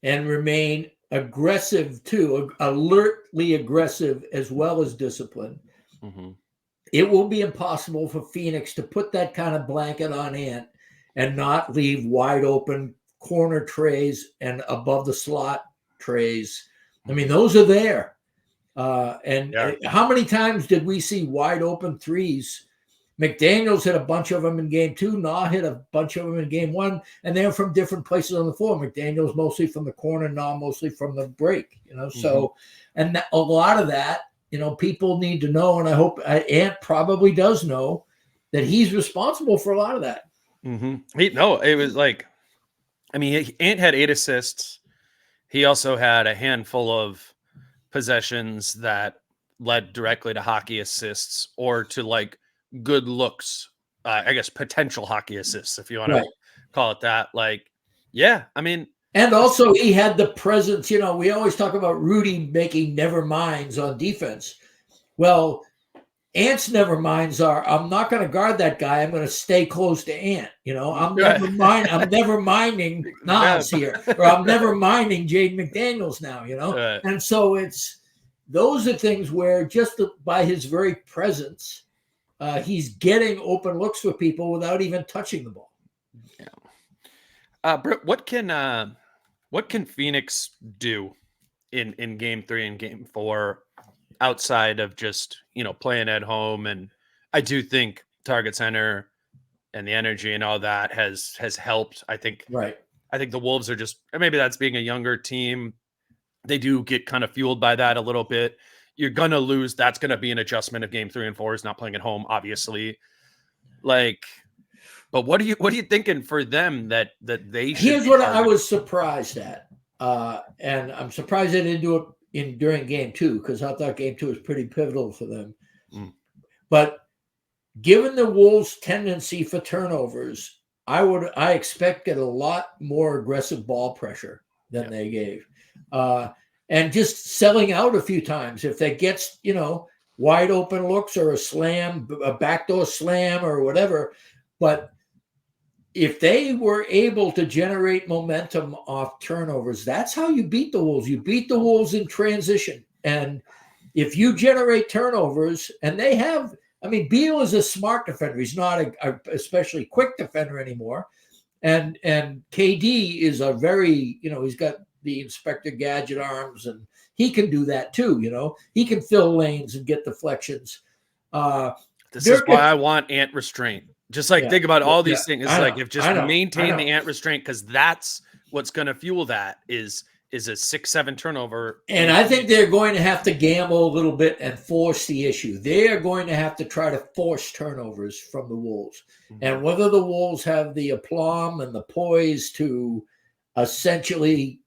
Speaker 2: and remain aggressive too, alertly aggressive as well as disciplined, it will be impossible for Phoenix to put that kind of blanket on Ant and not leave wide open corner trays and above the slot trays. I mean, those are there. How many times did we see wide open threes? McDaniels hit a bunch of them in game 2. NAW hit a bunch of them in game 1, and they're from different places on the floor. McDaniels mostly from the corner, NAW mostly from the break. So, and a lot of that, people need to know, and I hope Ant probably does know that he's responsible for a lot of that.
Speaker 1: It was Ant had 8 assists. He also had a handful of possessions that led directly to hockey assists or to good looks, I guess potential hockey assists, if you want to call it that. And
Speaker 2: also he had the presence. We always talk about Rudy making never minds on defense. Well, Ant's never minds are, I'm not going to guard that guy. I'm going to stay close to Ant. I'm never minding Nas here, or I'm never minding Jaden McDaniels now. And so those are things where just by his very presence, he's getting open looks for people without even touching the ball.
Speaker 1: Britt, what can Phoenix do in game 3 and game 4 outside of just playing at home? And I do think Target Center and the energy and all that has helped. I think the Wolves are just, maybe that's being a younger team. They do get kind of fueled by that a little bit. You're going to lose. That's going to be an adjustment of game 3 and 4 is not playing at home, obviously. But what are you thinking for them that they should?
Speaker 2: Here's what I was surprised at. And I'm surprised they didn't do it during game 2, because I thought game 2 was pretty pivotal for them. But given the Wolves' tendency for turnovers, I expect get a lot more aggressive ball pressure than they gave. And just selling out a few times. If they gets, wide open looks or a slam, a backdoor slam or whatever. But if they were able to generate momentum off turnovers, that's how you beat the Wolves. You beat the Wolves in transition. And if you generate turnovers, and they have, Beal is a smart defender. He's not a especially quick defender anymore. And KD is a very, he's got the Inspector Gadget arms, and he can do that too. He can fill lanes and get deflections.
Speaker 1: This is why I want Ant restraint. Just think about all these things. It's maintain the Ant restraint, because that's what's going to fuel that is a 6-7 turnover.
Speaker 2: And I think they're going to have to gamble a little bit and force the issue. They are going to have to try to force turnovers from the Wolves. And whether the Wolves have the aplomb and the poise to essentially,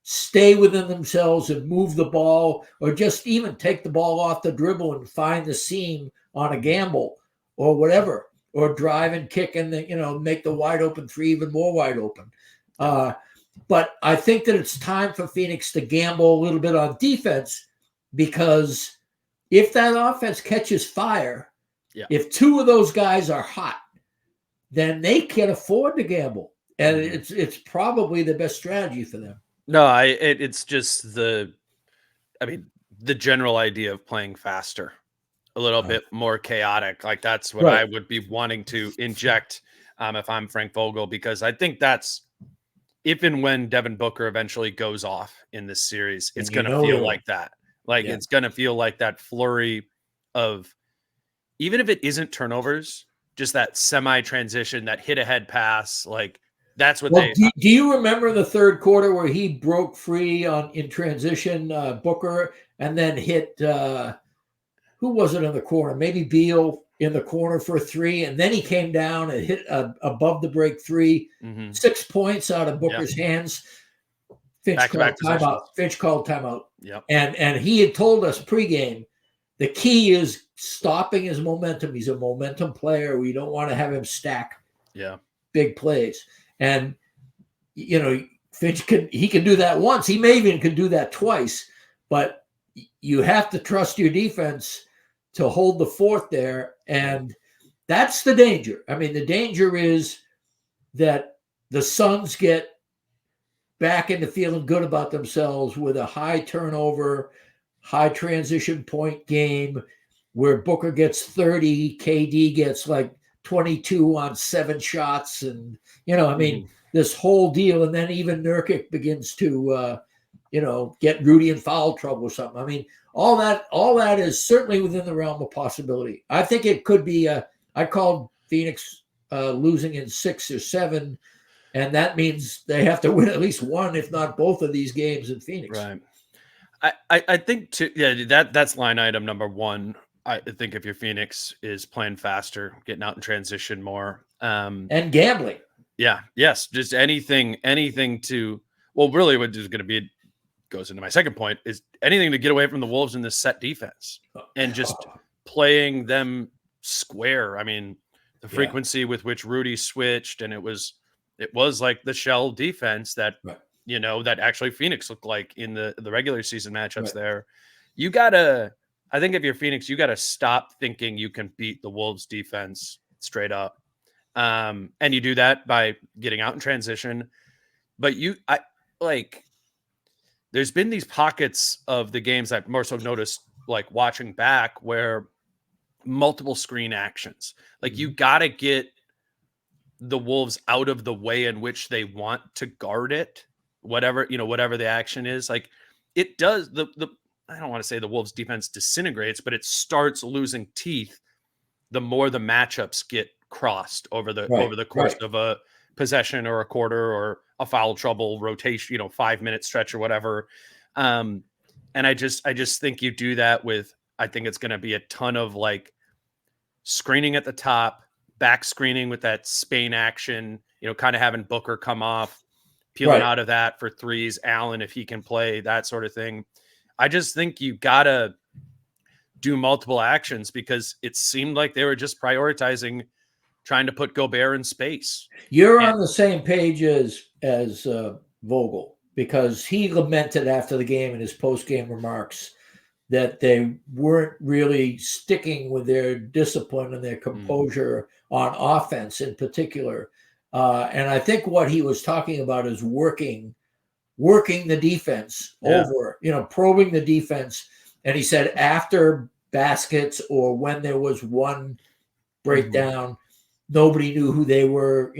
Speaker 2: stay within themselves and move the ball, or just even take the ball off the dribble and find the seam on a gamble or whatever, or drive and kick and make the wide open 3 even more wide open. But I think that it's time for Phoenix to gamble a little bit on defense, because if that offense catches fire, if 2 of those guys are hot, then they can afford to gamble. And it's probably the best strategy for them.
Speaker 1: No, it's just the general idea of playing faster, a little bit more chaotic. That's what I would be wanting to inject if I'm Frank Vogel, because I think that's if and when Devin Booker eventually goes off in this series, it's going to feel like that. Like it's going to feel like that flurry of, even if it isn't turnovers, just that semi-transition, that hit-ahead pass, like that's what they.
Speaker 2: Do you remember the third quarter where he broke free in transition, Booker, and then hit who was it in the corner? Maybe Beal in the corner for a three, and then he came down and hit above the break three, 6 points out of Booker's hands. Finch called timeout.
Speaker 1: Yep.
Speaker 2: And he had told us pregame, the key is stopping his momentum. He's a momentum player. We don't want to have him stack big plays. And, Finch can do that once. He may even can do that twice. But you have to trust your defense to hold the fort there. And that's the danger. I mean, the danger is that the Suns get back into feeling good about themselves with a high turnover, high transition point game where Booker gets 30, KD gets like 22 on 7 shots. And, this whole deal. And then even Nurkic begins to, get Rudy in foul trouble or something. I mean, all that is certainly within the realm of possibility. I think it could be I called Phoenix losing in 6 or 7. And that means they have to win at least one, if not both of these games in Phoenix.
Speaker 1: Right. I think that's line item number one. I think if your Phoenix is playing faster, getting out in transition more,
Speaker 2: and gambling.
Speaker 1: Yeah. Yes. Just anything to, really what is going to be, goes into my second point, is anything to get away from the Wolves in this set defense and just playing them square. I mean, the frequency with which Rudy switched, and it was like the shell defense that, that actually Phoenix looked like in the regular season matchups there. I think if you're Phoenix, you got to stop thinking you can beat the Wolves defense straight up. And you do that by getting out in transition. But there's been these pockets of the games I've more so noticed, like watching back, where multiple screen actions, like you got to get the Wolves out of the way in which they want to guard it, whatever the action is. Like it does I don't want to say the Wolves defense disintegrates, but it starts losing teeth the more the matchups get crossed over the course of a possession or a quarter or a foul trouble rotation, 5-minute stretch or whatever. And I just think you do that with, I think it's going to be a ton of like screening at the top, back screening with that Spain action, kind of having Booker come off, peeling out of that for threes, Allen, if he can play, that sort of thing. I just think you got to do multiple actions, because it seemed like they were just prioritizing trying to put Gobert in space.
Speaker 2: You're on the same page as Vogel, because he lamented after the game in his post-game remarks that they weren't really sticking with their discipline and their composure on offense in particular. And I think what he was talking about is working the defense over, probing the defense. And he said after baskets or when there was one breakdown, nobody knew who they were,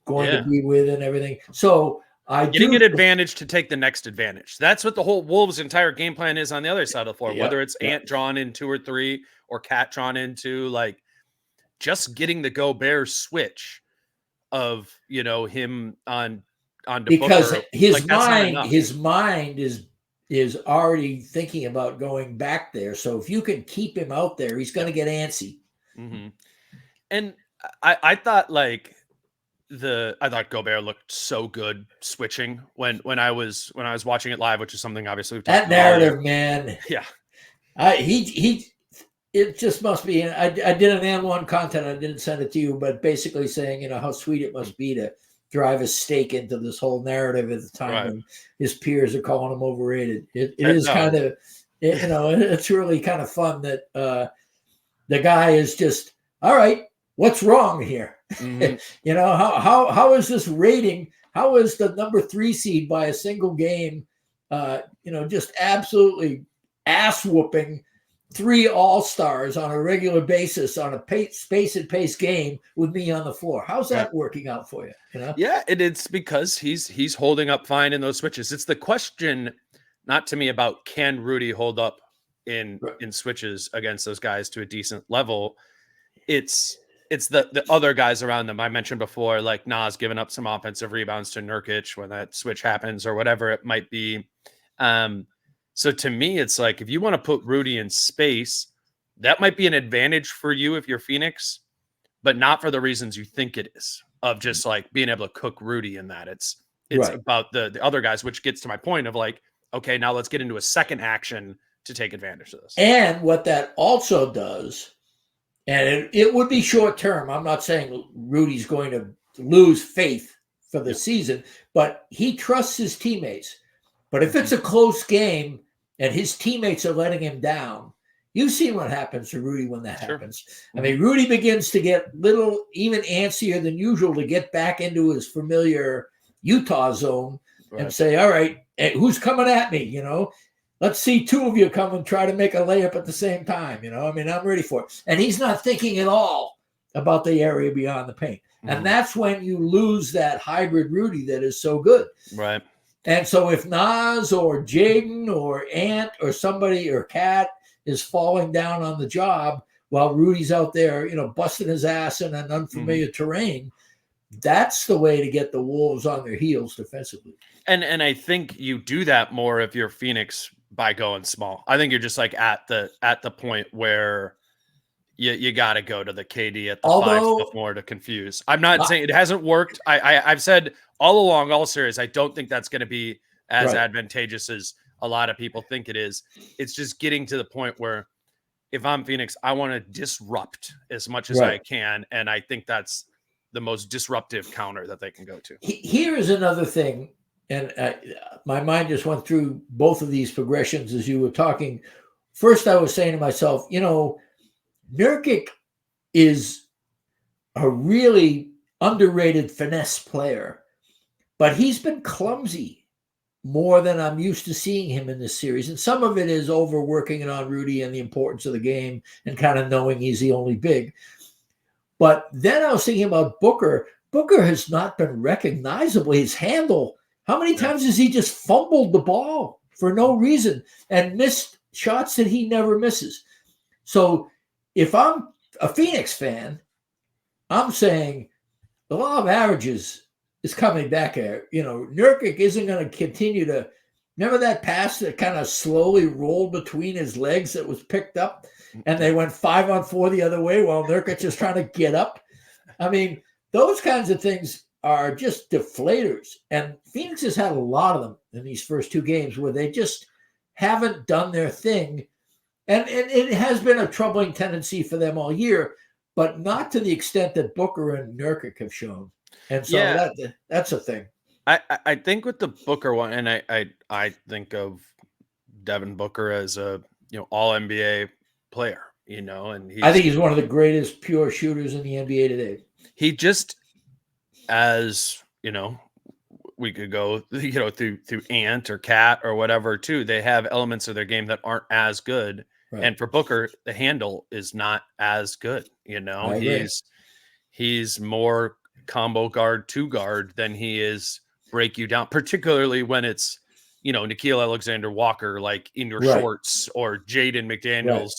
Speaker 2: going to be with and everything. So getting
Speaker 1: an advantage to take the next advantage. That's what the whole Wolves' entire game plan is on the other side of the floor, whether it's Ant drawn in 2 or 3 or Cat drawn into, like just getting the Gobert switch of, him on
Speaker 2: because
Speaker 1: Booker.
Speaker 2: His mind is already thinking about going back there. So if you can keep him out there, he's going to get antsy.
Speaker 1: Mm-hmm. And I thought I thought Gobert looked so good switching when I was watching it live, which is something obviously we've
Speaker 2: that narrative, man.
Speaker 1: Yeah.
Speaker 2: It just must be. I did an N1 content. I didn't send it to you, but basically saying, how sweet it must be to drive a stake into this whole narrative at the time when his peers are calling him overrated. It is kind of, it's really kind of fun that the guy is just, all right, what's wrong here? Mm-hmm. How is this rating? How is the number 3 seed by a single game, just absolutely ass whooping 3 all-stars on a regular basis on a space and pace game with me on the floor. How's that working out for you? You know?
Speaker 1: Yeah, it's because he's holding up fine in those switches. It's the question, not to me, about can Rudy hold up in switches against those guys to a decent level. It's the other guys around them. I mentioned before, like Nas giving up some offensive rebounds to Nurkic when that switch happens or whatever it might be. So to me, it's like, if you want to put Rudy in space, that might be an advantage for you if you're Phoenix, but not for the reasons you think it is, of just like being able to cook Rudy in that. It's about the other guys, which gets to my point of like, okay, now let's get into a second action to take advantage of this.
Speaker 2: And what that also does, and it would be short term. I'm not saying Rudy's going to lose faith for the season, but he trusts his teammates. But if it's a close game and his teammates are letting him down, you've seen what happens to Rudy when that happens. I mean, Rudy begins to get little, even antsier than usual to get back into his familiar Utah zone and say, all right, hey, who's coming at me? You know, let's see 2 of you come and try to make a layup at the same time. You know, I mean, I'm ready for it. And he's not thinking at all about the area beyond the paint. And that's when you lose that hybrid Rudy that is so good.
Speaker 1: Right.
Speaker 2: And so if Nas or Jaden or Ant or somebody or Cat is falling down on the job while Rudy's out there, you know, busting his ass in an unfamiliar terrain, that's the way to get the Wolves on their heels defensively.
Speaker 1: And I think you do that more if you're Phoenix by going small. I think you're just like at the point where you got to go to the KD at the 5 stuff more to confuse. I'm not saying it hasn't worked. I've said all along, all series, I don't think that's going to be as advantageous as a lot of people think it is. It's just getting to the point where if I'm Phoenix, I want to disrupt as much as I can. And I think that's the most disruptive counter that they can go to.
Speaker 2: Here is another thing. And my mind just went through both of these progressions as you were talking. First, I was saying to myself, you know, Nurkic is a really underrated finesse player, but he's been clumsy more than I'm used to seeing him in this series. And some of it is overworking it on Rudy and the importance of the game and kind of knowing he's the only big. But then I was thinking about Booker. Booker has not been recognizable. His handle, how many times has he just fumbled the ball for no reason and missed shots that he never misses? So if I'm a Phoenix fan, I'm saying the law of averages is coming back here. You know, Nurkic isn't going to continue to. Remember that pass that kind of slowly rolled between his legs that was picked up and they went 5-on-4 the other way while Nurkic is trying to get up? I mean, those kinds of things are just deflators. And Phoenix has had a lot of them in these first 2 games where they just haven't done their thing. And it has been a troubling tendency for them all year, but not to the extent that Booker and Nurkic have shown. And so that's a thing.
Speaker 1: I think with the Booker one, and I think of Devin Booker as a all NBA player, and
Speaker 2: I think he's one of the greatest pure shooters in the NBA today.
Speaker 1: He just, as we could go through Ant or Cat or whatever too. They have elements of their game that aren't as good. Right. And for Booker, the handle is not as good. He's more combo guard to guard than he is break you down, particularly when it's Nickeil Alexander-Walker like in your shorts or Jaden McDaniels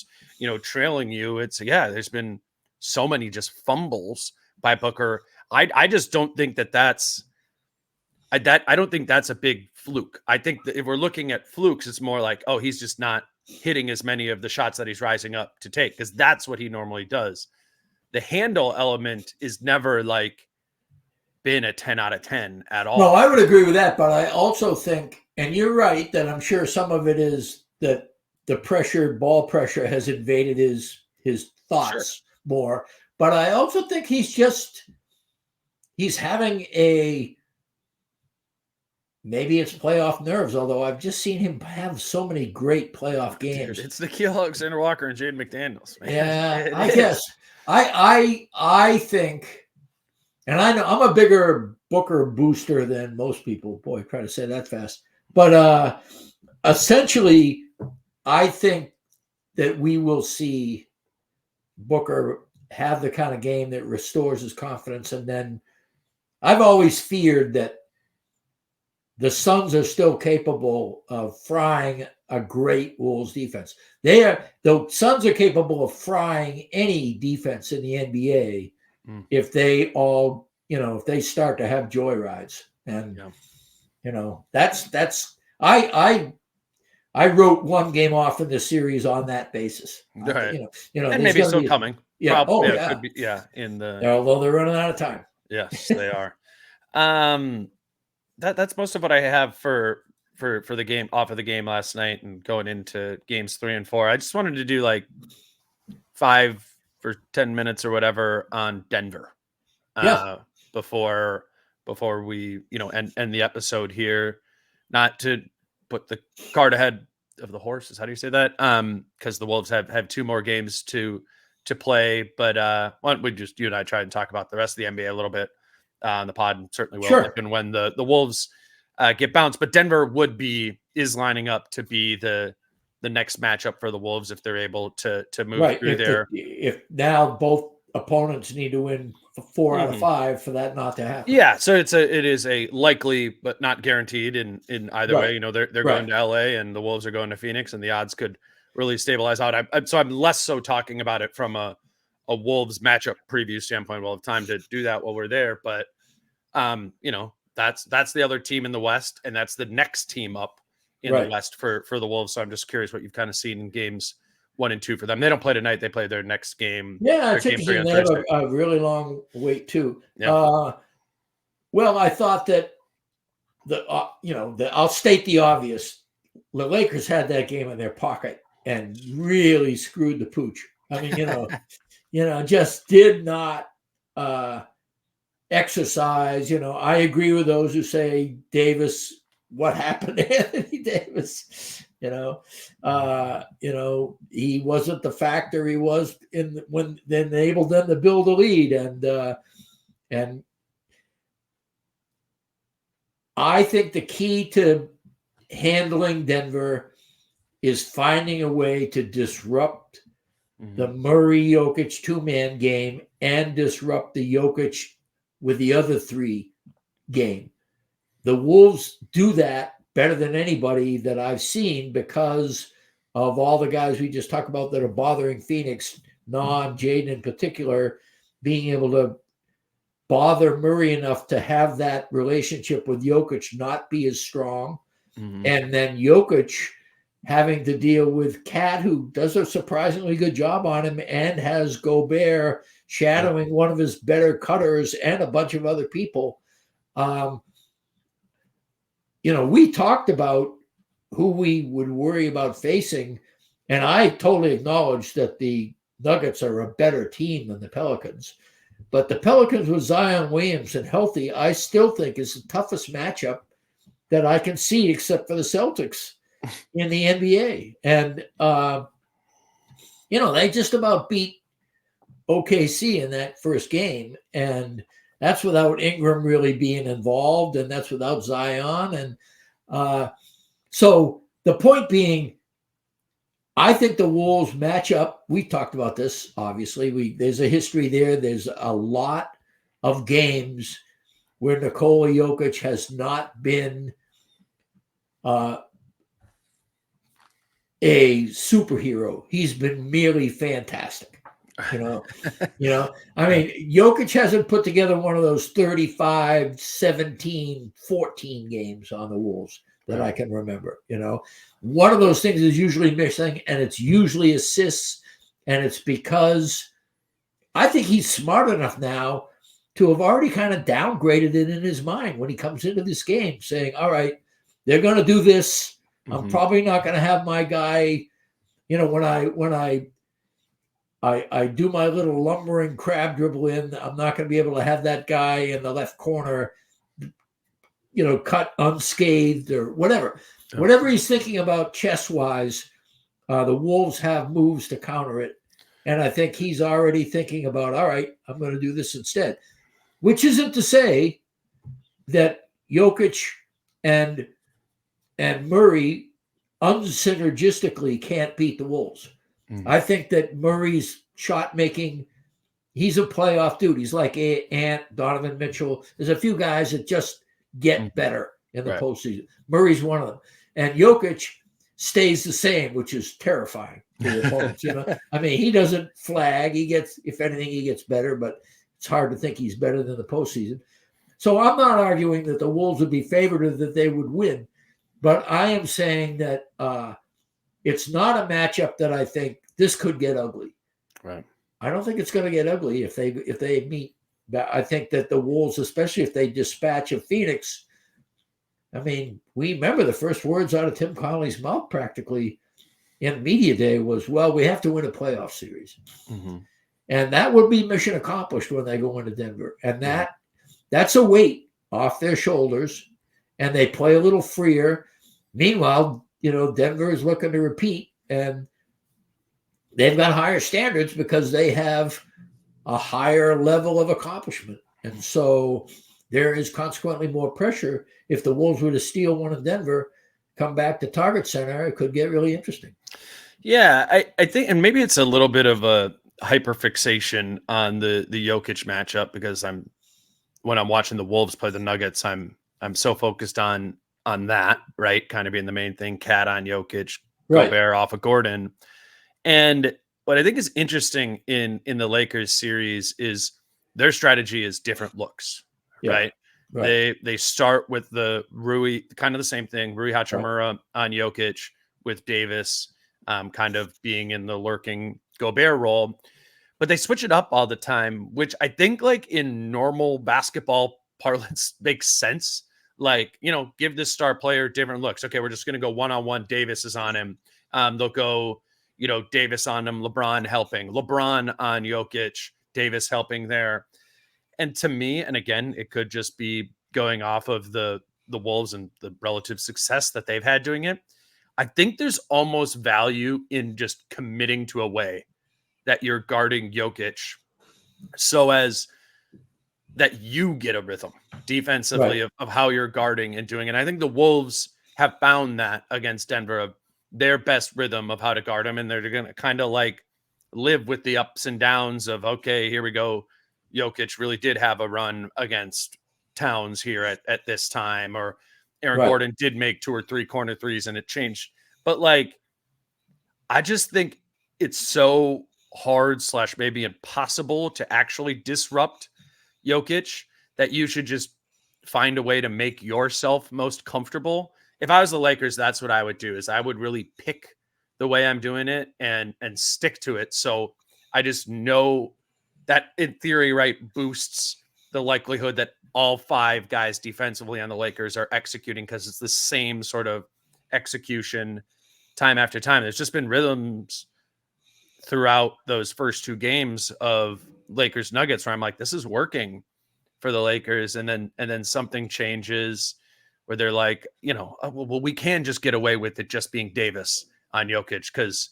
Speaker 1: trailing you. It's there's been so many just fumbles by Booker. I just don't think that's I don't think that's a big fluke. I think that if we're looking at flukes, it's more like, oh, he's just not hitting as many of the shots that he's rising up to take, because that's what he normally does. The handle element is never like been a 10 out of 10 at all.
Speaker 2: No, I would agree with that, but I also think, and you're right, that I'm sure some of it is that the ball pressure has invaded his thoughts more. But I also think he's having maybe it's playoff nerves, although I've just seen him have so many great playoff games.
Speaker 1: Dude, it's Nickeil Alexander-Walker and Jaden McDaniels, man.
Speaker 2: Yeah, I guess. I think, and I know I'm a bigger Booker booster than most people. Boy, try to say that fast. But essentially, I think that we will see Booker have the kind of game that restores his confidence. And then I've always feared that the Suns are still capable of frying a great Wolves defense. The Suns are capable of frying any defense in the NBA if they all, if they start to have joyrides. And, I wrote one game off in the series on that basis.
Speaker 1: Right. And maybe still coming.
Speaker 2: Yeah.
Speaker 1: Could be,
Speaker 2: although they're running out of time.
Speaker 1: Yes, they are. That's most of what I have for the game, off of the game last night and going into games 3 and 4. I just wanted to do like 5 or 10 minutes or whatever on Denver. Before we, end the episode here. Not to put the cart ahead of the horses. How do you say that? Because the Wolves have 2 more games to play. But why don't we just, you and I, try and talk about the rest of the NBA a little bit on the pod, and certainly will.
Speaker 2: Sure.
Speaker 1: And when the Wolves get bounced, but Denver is lining up to be the next matchup for the Wolves if they're able to move through there.
Speaker 2: If now both opponents need to win 4 out of 5 for that not to happen.
Speaker 1: Yeah, so it is a likely but not guaranteed in either way. They're going to LA and the Wolves are going to Phoenix, and the odds could really stabilize out. So I'm less so talking about it from a Wolves matchup preview standpoint. We'll have time to do that while we're there, but that's the other team in the West, and that's the next team up in the West for the Wolves. So I'm just curious what you've kind of seen in games 1 and 2 for them. They don't play tonight; they play their next game.
Speaker 2: Yeah, it's interesting. They have a really long wait too. Yeah. Well, I thought that I'll state the obvious. The Lakers had that game in their pocket and really screwed the pooch. I mean, just did not exercise. I agree with those who say Davis. What happened to Anthony Davis? He wasn't the factor he was when they enabled them to build a lead, and I think the key to handling Denver is finding a way to disrupt the Murray-Jokic 2-man game and disrupt the Jokic with the other 3 game. The Wolves do that better than anybody that I've seen because of all the guys we just talked about that are bothering Phoenix, NAW and Jaden in particular, being able to bother Murray enough to have that relationship with Jokic not be as strong. And then Jokic having to deal with Cat, who does a surprisingly good job on him and has Gobert shadowing one of his better cutters and a bunch of other people. We talked about who we would worry about facing, and I totally acknowledge that the Nuggets are a better team than the Pelicans. But the Pelicans with Zion Williamson healthy, I still think is the toughest matchup that I can see except for the Celtics in the NBA. And, they just about beat OKC in that first game, and that's without Ingram really being involved, and that's without Zion. And so the point being, I think the Wolves match up. We talked about this, obviously. There's a history there. There's a lot of games where Nikola Jokic has not been a superhero. He's been merely fantastic. I mean, Jokic hasn't put together one of those 35, 17, 14 games on the Wolves that I can remember. One of those things is usually missing, and it's usually assists, and it's because I think he's smart enough now to have already kind of downgraded it in his mind when he comes into this game, saying, all right, they're going to do this. I'm probably not going to have my guy, when I do my little lumbering crab dribble in, I'm not going to be able to have that guy in the left corner, cut unscathed or whatever. Yeah. Whatever he's thinking about chess-wise, the Wolves have moves to counter it. And I think he's already thinking about, all right, I'm going to do this instead. Which isn't to say that Jokic and Murray unsynergistically can't beat the Wolves. I think that Murray's shot making, he's a playoff dude. He's like Ant, Donovan Mitchell. There's a few guys that just get better in the postseason. Murray's one of them. And Jokic stays the same, which is terrifying to the opponents. I mean, he doesn't flag. He gets, if anything, he gets better, but it's hard to think he's better than the postseason. So I'm not arguing that the Wolves would be favored or that they would win, but I am saying that it's not a matchup that I think this could get ugly.
Speaker 1: Right.
Speaker 2: I don't think it's going to get ugly if they meet. I think that the Wolves, especially if they dispatch of Phoenix, I mean, we remember the first words out of Tim Connelly's mouth practically in media day was, well, we have to win a playoff series.
Speaker 1: Mm-hmm.
Speaker 2: And that would be mission accomplished when they go into Denver. And that's a weight off their shoulders, and they play a little freer. Meanwhile, Denver is looking to repeat, and they've got higher standards because they have a higher level of accomplishment. And so there is consequently more pressure. If the Wolves were to steal one in Denver, come back to Target Center, it could get really interesting.
Speaker 1: Yeah, I think, and maybe it's a little bit of a hyperfixation on the Jokic matchup because when I'm watching the Wolves play the Nuggets, I'm so focused on that, right? Kind of being the main thing, Cat on Jokic, Gobert off of Gordon. And what I think is interesting in the Lakers series is their strategy is different looks, right? They start with the Rui, kind of the same thing, Rui Hachimura on Jokic with Davis kind of being in the lurking Gobert role, but they switch it up all the time, which I think like in normal basketball parlance makes sense. Like, give this star player different looks. Okay, we're just going to go one-on-one. Davis is on him. They'll go, Davis on him, LeBron helping, LeBron on Jokic, Davis helping there. And to me, and again, it could just be going off of the Wolves and the relative success that they've had doing it. I think there's almost value in just committing to a way that you're guarding Jokic so as that you get a rhythm defensively of how you're guarding and doing it. And I think the Wolves have found that against Denver of their best rhythm of how to guard him. And they're going to kind of like live with the ups and downs of, okay, here we go. Jokic really did have a run against Towns here at this time, or Aaron Gordon did make 2 or 3 corner threes and it changed. But like, I just think it's so hard / maybe impossible to actually disrupt Jokic that you should just find a way to make yourself most comfortable. If I was the Lakers, that's what I would do, is I would really pick the way I'm doing it and stick to it. So I just know that in theory, boosts the likelihood that all 5 guys defensively on the Lakers are executing, because it's the same sort of execution time after time. There's just been rhythms throughout those first 2 games of Lakers Nuggets where I'm like, this is working for the Lakers. And then something changes where they're like, well, we can just get away with it just being Davis on Jokic. Cause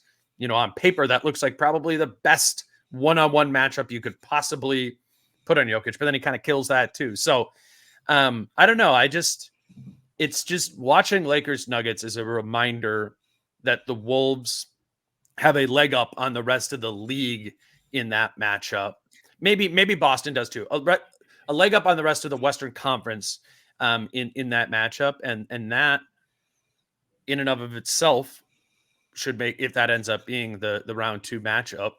Speaker 1: on paper, that looks like probably the best one-on-one matchup you could possibly put on Jokic, but then he kind of kills that too. So I don't know. It's just watching Lakers Nuggets is a reminder that the Wolves have a leg up on the rest of the league in that matchup. Maybe Boston does too. A leg up on the rest of the Western Conference in that matchup. And that in and of itself should make, if that ends up being the round 2 matchup,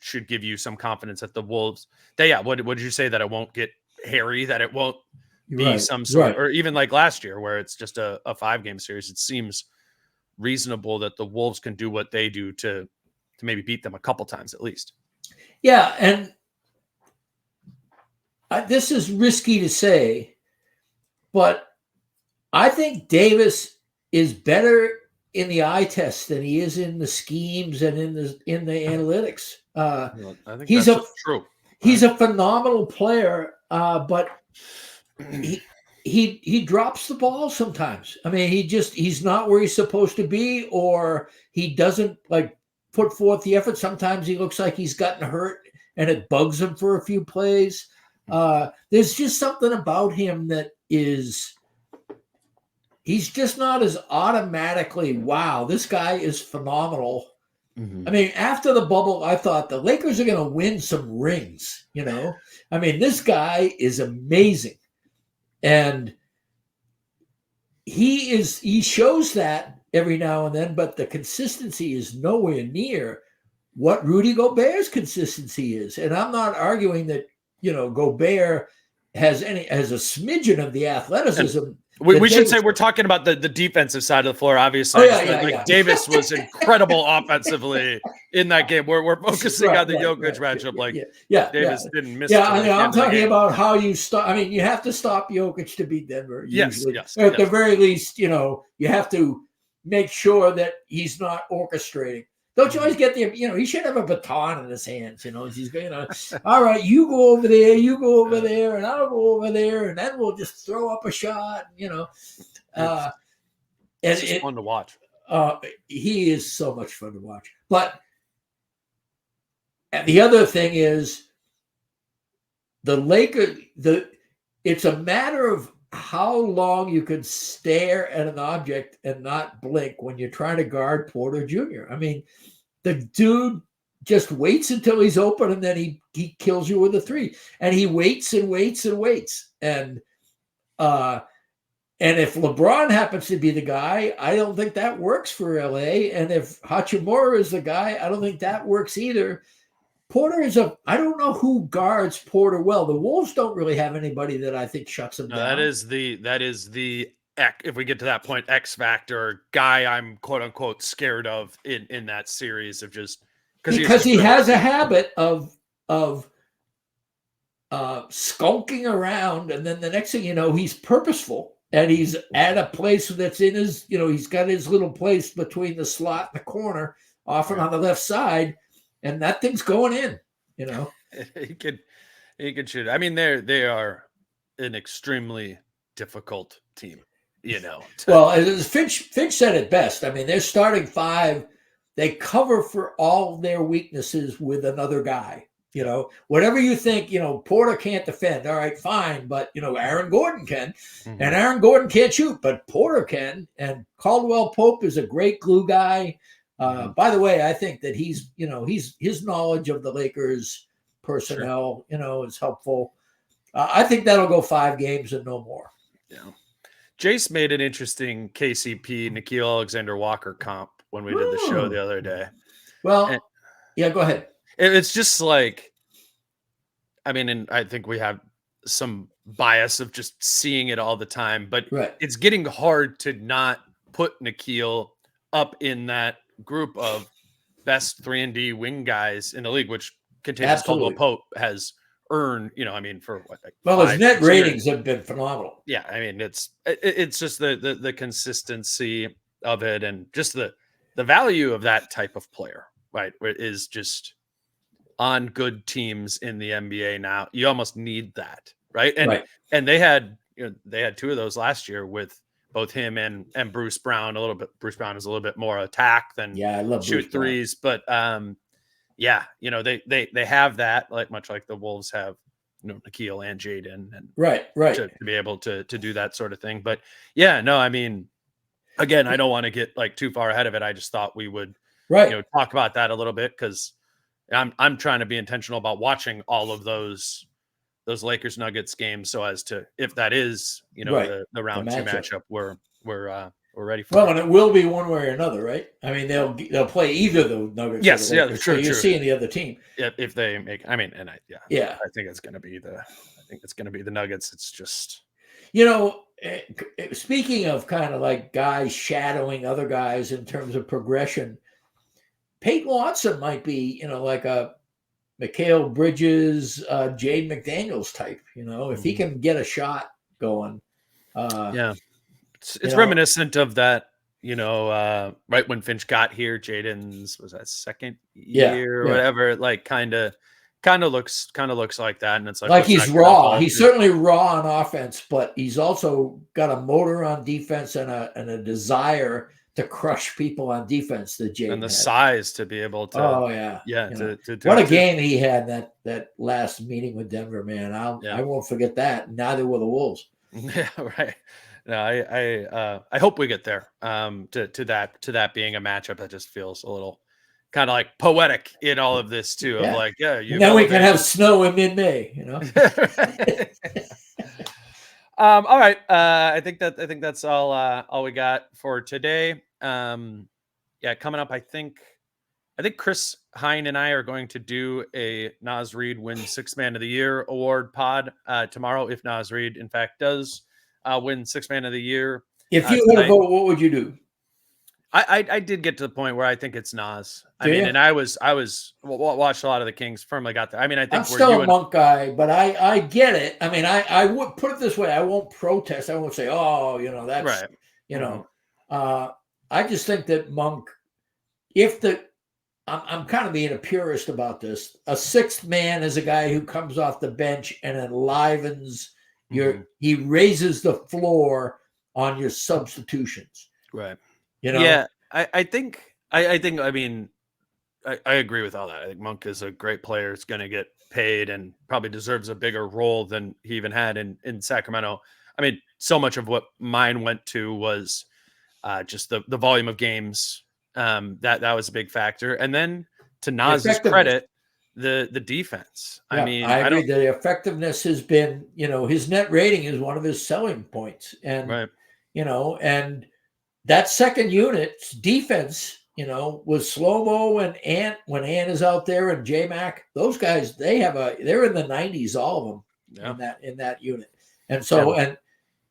Speaker 1: should give you some confidence that the Wolves, what did you say, that it won't get hairy, that it won't be some sort, or even like last year where it's just a 5-game series. It seems reasonable that the Wolves can do what they do to maybe beat them a couple times at least.
Speaker 2: Yeah. And this is risky to say, but I think Davis is better in the eye test than he is in the schemes and in the analytics.
Speaker 1: I think
Speaker 2: that's
Speaker 1: true.
Speaker 2: He's a phenomenal player, but he drops the ball sometimes. I mean, he's not where he's supposed to be, or he doesn't like put forth the effort. Sometimes he looks like he's gotten hurt and it bugs him for a few plays. There's just something about him that he's just not as automatically, wow, this guy is phenomenal, I mean, after the bubble, I thought the Lakers are going to win some rings, you know? I mean, this guy is amazing. And he shows that every now and then, but the consistency is nowhere near what Rudy Gobert's consistency is. And I'm not arguing that, you know, Gobert has a smidgen of the athleticism.
Speaker 1: We should say we're talking about the defensive side of the floor, obviously. Davis was incredible offensively in that game. We're focusing on the Jokic matchup. Davis didn't miss.
Speaker 2: Yeah, I'm talking about how you stop. I mean, you have to stop Jokic to beat Denver. Usually. Yes. At the very least, you know, you have to make sure that he's not orchestrating. Don't you always get he should have a baton in his hands, you know. He's going to, all right, you go over there, and I'll go over there, and then we'll just throw up a shot, you know.
Speaker 1: It's just fun to watch.
Speaker 2: He is so much fun to watch. But the other thing is the Lakers, it's a matter of how long you can stare at an object and not blink when you're trying to guard Porter Jr. I mean, the dude just waits until he's open, and then he kills you with a three. And he waits and waits and waits. And if LeBron happens to be the guy, I don't think that works for LA. And if Hachimura is the guy, I don't think that works either. Porter I don't know who guards Porter well. The Wolves don't really have anybody that I think shuts him down.
Speaker 1: That is the if we get to that point, X factor guy I'm quote unquote scared of in that series of just
Speaker 2: because he has a habit of skulking around, and then the next thing you know, he's purposeful and he's at a place that's in his, you know, he's got his little place between the slot and the corner, often on the left side. And that thing's going in, you know.
Speaker 1: He could shoot. I mean, they are an extremely difficult team, you know.
Speaker 2: Well, as Finch said it best. I mean, they're starting five. They cover for all their weaknesses with another guy. You know, whatever you think, you know, Porter can't defend. All right, fine, but you know, Aaron Gordon can, and Aaron Gordon can't shoot, but Porter can. And Caldwell Pope is a great glue guy. By the way, I think that his knowledge of the Lakers personnel, you know, is helpful. I think that'll go 5 games and no more.
Speaker 1: Yeah. Jace made an interesting KCP Nickeil Alexander-Walker comp when we did the show the other day.
Speaker 2: Well, yeah, go ahead.
Speaker 1: It's just like, I mean, and I think we have some bias of just seeing it all the time, but it's getting hard to not put Nickeil up in that group of best 3-and-D wing guys in the league, which contains Caldwell Pope has earned, you know, I mean, for what? Like
Speaker 2: his net ratings have been phenomenal.
Speaker 1: Yeah, I mean, it's just the consistency of it, and just the value of that type of player, right? Is just on good teams in the NBA now. You almost need that, right? And they had 2 of those last year with both him and Bruce Brown. A little bit. Bruce Brown is a little bit more attack than
Speaker 2: I love
Speaker 1: shoot
Speaker 2: Bruce
Speaker 1: threes, but you know, they have that, like much like the Wolves have, you know, Nickeil and Jaden, and
Speaker 2: right
Speaker 1: to be able to do that sort of thing. But yeah, no, I mean, again, I don't want to get like too far ahead of it. I just thought we would you know, talk about that a little bit, because I'm trying to be intentional about watching all of those Lakers Nuggets games, so as to, if that is, you know, the round 2 matchup, we're ready for.
Speaker 2: Well, and it will be one way or another, right? I mean, they'll play either the Nuggets.
Speaker 1: Yes,
Speaker 2: or the Lakers,
Speaker 1: true.
Speaker 2: So you're seeing the other team.
Speaker 1: Yeah, if they make. I mean, and I think it's going to be the Nuggets. It's just,
Speaker 2: you know, speaking of kind of like guys shadowing other guys in terms of progression, Peyton Watson might be, you know, like a Mikal Bridges, Jade McDaniels type, you know, if he can get a shot going.
Speaker 1: It's reminiscent of that, you know, right when Finch got here, Jaden's, was that second year or whatever, like kind of looks like that. And it's like
Speaker 2: he's raw. He's certainly raw on offense, but he's also got a motor on defense and a desire to crush people on defense that Jaden
Speaker 1: and the size to be able to.
Speaker 2: Oh yeah. What a game he had that last meeting with Denver, man. I won't forget that. Neither will the Wolves.
Speaker 1: Yeah, right. No, I hope we get there. To that being a matchup that just feels a little kind of like poetic in all of this too. Of like, yeah, you.
Speaker 2: And then we can have snow in mid-May. You know.
Speaker 1: All right. I think that's all we got for today. Yeah, coming up, I think Chris Hine and I are going to do a Nas Reed wins Sixth Man of the Year award pod tomorrow. If Nas Reed, in fact, does win Sixth Man of the Year.
Speaker 2: If you had a vote, what would you do?
Speaker 1: I did get to the point where I think it's Nas. And I was watched a lot of the Kings, firmly got there. I mean, I think
Speaker 2: I'm still a Monk guy, but I get it. I mean, I would put it this way: I won't protest. I won't say, "Oh, you know, that's
Speaker 1: right."
Speaker 2: You know, I just think that Monk, I'm kind of being a purist about this. A sixth man is a guy who comes off the bench and enlivens he raises the floor on your substitutions.
Speaker 1: Right.
Speaker 2: You know?
Speaker 1: Yeah, I think I mean I agree with all that. I think Monk is a great player. It's going to get paid and probably deserves a bigger role than he even had in Sacramento. I mean, so much of what mine went to was just the volume of games. That was a big factor. And then to Nas's credit, the defense.
Speaker 2: Yeah,
Speaker 1: I mean,
Speaker 2: I agree. The effectiveness has been, you know, his net rating is one of his selling points. And, you know, and that second unit's defense, you know, with Slow-Mo and Ant, when Ant is out there, and J-Mac, those guys, they're in the 90s, all of them in that unit. And so, and,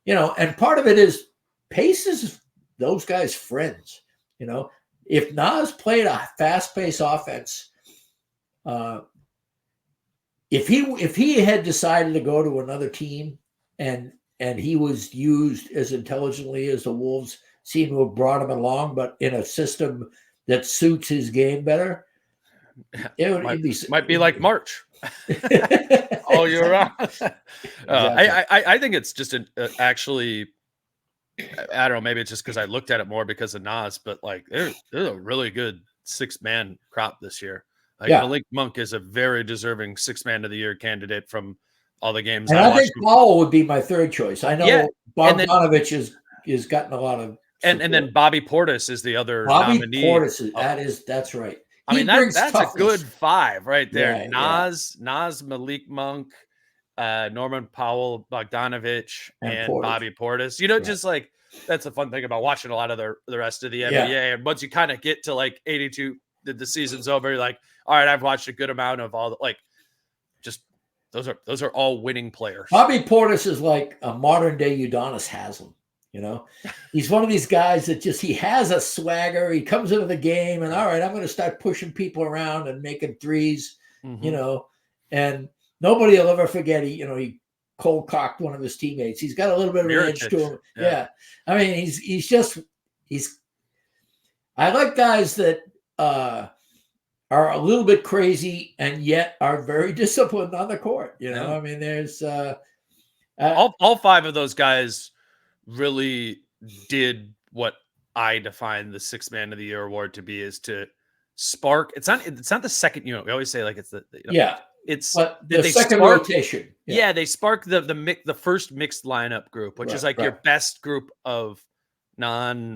Speaker 2: you know, and part of it is pace is those guys' friends. You know, if Nas played a fast-paced offense, if he had decided to go to another team and he was used as intelligently as the Wolves seem to have brought him along, but in a system that suits his game better, it
Speaker 1: might be like March all year round. I think it's just actually, I don't know, maybe it's just because I looked at it more because of Nas, but like there's a really good six-man crop this year. Like Malik Monk is a very deserving six-man of the year candidate from all the games.
Speaker 2: And I think Powell would be my third choice. I know Bogdanovich has gotten a lot of
Speaker 1: and then Bobby Portis is the other nominee.
Speaker 2: Portis, that's right.
Speaker 1: I mean, that's a good five right there. Nas, Malik Monk, Norman Powell, Bogdanovich, and Bobby Portis. You know, just like that's the fun thing about watching a lot of the rest of the NBA. And once you kind of get to like 82, the season's over, you're like, all right, I've watched a good amount of all the, like, just those are all winning players.
Speaker 2: Bobby Portis is like a modern day Udonis Haslem. You know, he's one of these guys that he has a swagger. He comes into the game and, all right, I'm going to start pushing people around and making threes, you know, and nobody will ever forget he cold cocked one of his teammates. He's got a little bit of an edge to him. Yeah. I mean, I like guys that are a little bit crazy and yet are very disciplined on the court. You know, I mean, there's
Speaker 1: all five of those guys really did what I define the sixth man of the year award to be, is to spark. It's not the second unit. We always say like it's it's
Speaker 2: the second rotation.
Speaker 1: Yeah, they spark the first mixed lineup group, which is like your best group of
Speaker 2: it's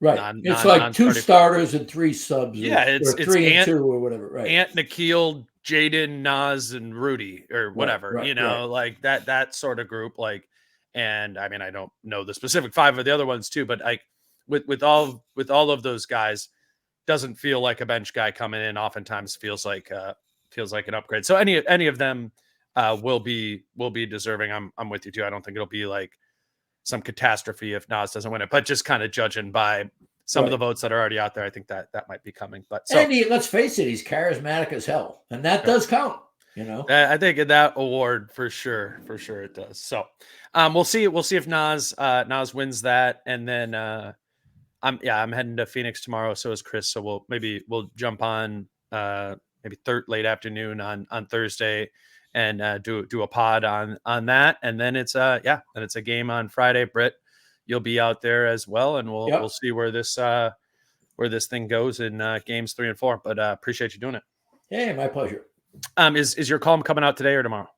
Speaker 2: like two starters and three subs.
Speaker 1: It's
Speaker 2: three and two or whatever. Right.
Speaker 1: Ant, Nikhil, Jaden, Nas, and Rudy or whatever. Like that sort of group. Like. And I mean, I don't know the specific five of the other ones too, but like with all of those guys, doesn't feel like a bench guy coming in. Oftentimes feels like an upgrade. So any of them will be deserving. I'm with you too. I don't think it'll be like some catastrophe if Nas doesn't win it, but just kind of judging by some of the votes that are already out there, I think that might be coming. But
Speaker 2: let's face it, he's charismatic as hell, and that does count. You know,
Speaker 1: I think in that award for sure it does. So we'll see if Nas wins that, and then I'm heading to Phoenix tomorrow. So is Chris. So we'll jump on maybe late afternoon on Thursday and do a pod on that, and then it's a game on Friday. Britt, you'll be out there as well, and we'll see where this thing goes in games 3 and 4. But appreciate you doing it.
Speaker 2: Hey, my pleasure.
Speaker 1: Is your column coming out today or tomorrow?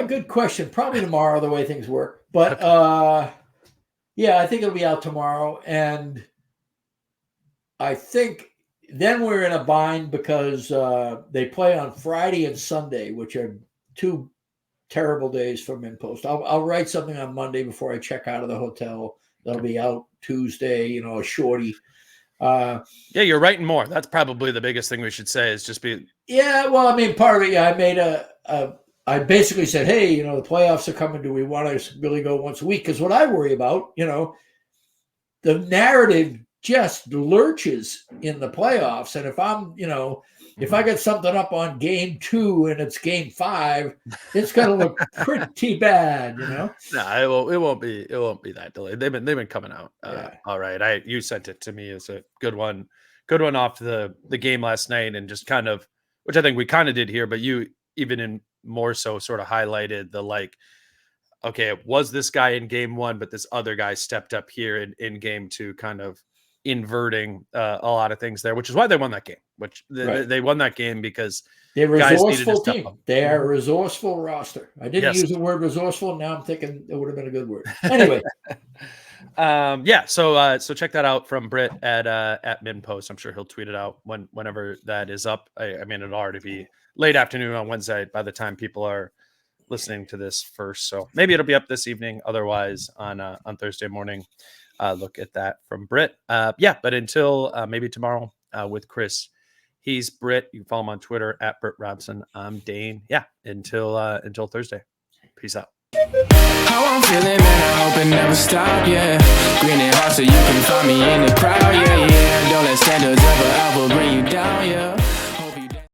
Speaker 2: Good question. Probably tomorrow, the way things work. But I think it'll be out tomorrow. And I think then we're in a bind because they play on Friday and Sunday, which are 2 terrible days for MinPost. I'll write something on Monday before I check out of the hotel. That'll be out Tuesday, a shorty.
Speaker 1: Yeah, you're writing more. That's probably the biggest thing we should say is just be.
Speaker 2: Yeah, well, I mean, part of it, I made I basically said, hey, the playoffs are coming. Do we want to really go once a week? Because what I worry about, the narrative just lurches in the playoffs. And if I'm, if I get something up on game 2 and it's game 5, it's going to look pretty bad,
Speaker 1: No, it won't be that delayed. They've been coming out. All right. You sent it to me as a good one off the game last night, and just kind of, which I think we kind of did here, but you even in more so sort of highlighted the okay, it was this guy in game 1, but this other guy stepped up here in game 2, kind of inverting a lot of things there, which is why they won that game. They won that game because
Speaker 2: they're a resourceful team.
Speaker 1: Up.
Speaker 2: They are a resourceful roster. I didn't use the word resourceful. Now I'm thinking it would have been a good word. Anyway.
Speaker 1: So check that out from Britt at MinPost. I'm sure he'll tweet it out whenever that is up. I mean, it'll already be late afternoon on Wednesday by the time people are listening to this first. So maybe it'll be up this evening. Otherwise on Thursday morning. Look at that from Britt. But until maybe tomorrow with Chris, he's Britt. You can follow him on Twitter at Britt Robson. I'm Dane. Yeah, until Thursday. Peace out.
Speaker 7: How I'm feeling, man, I hope it never stop, yeah. Green and hot so you can find me in the crowd, yeah. Don't let standards ever bring you down, yeah.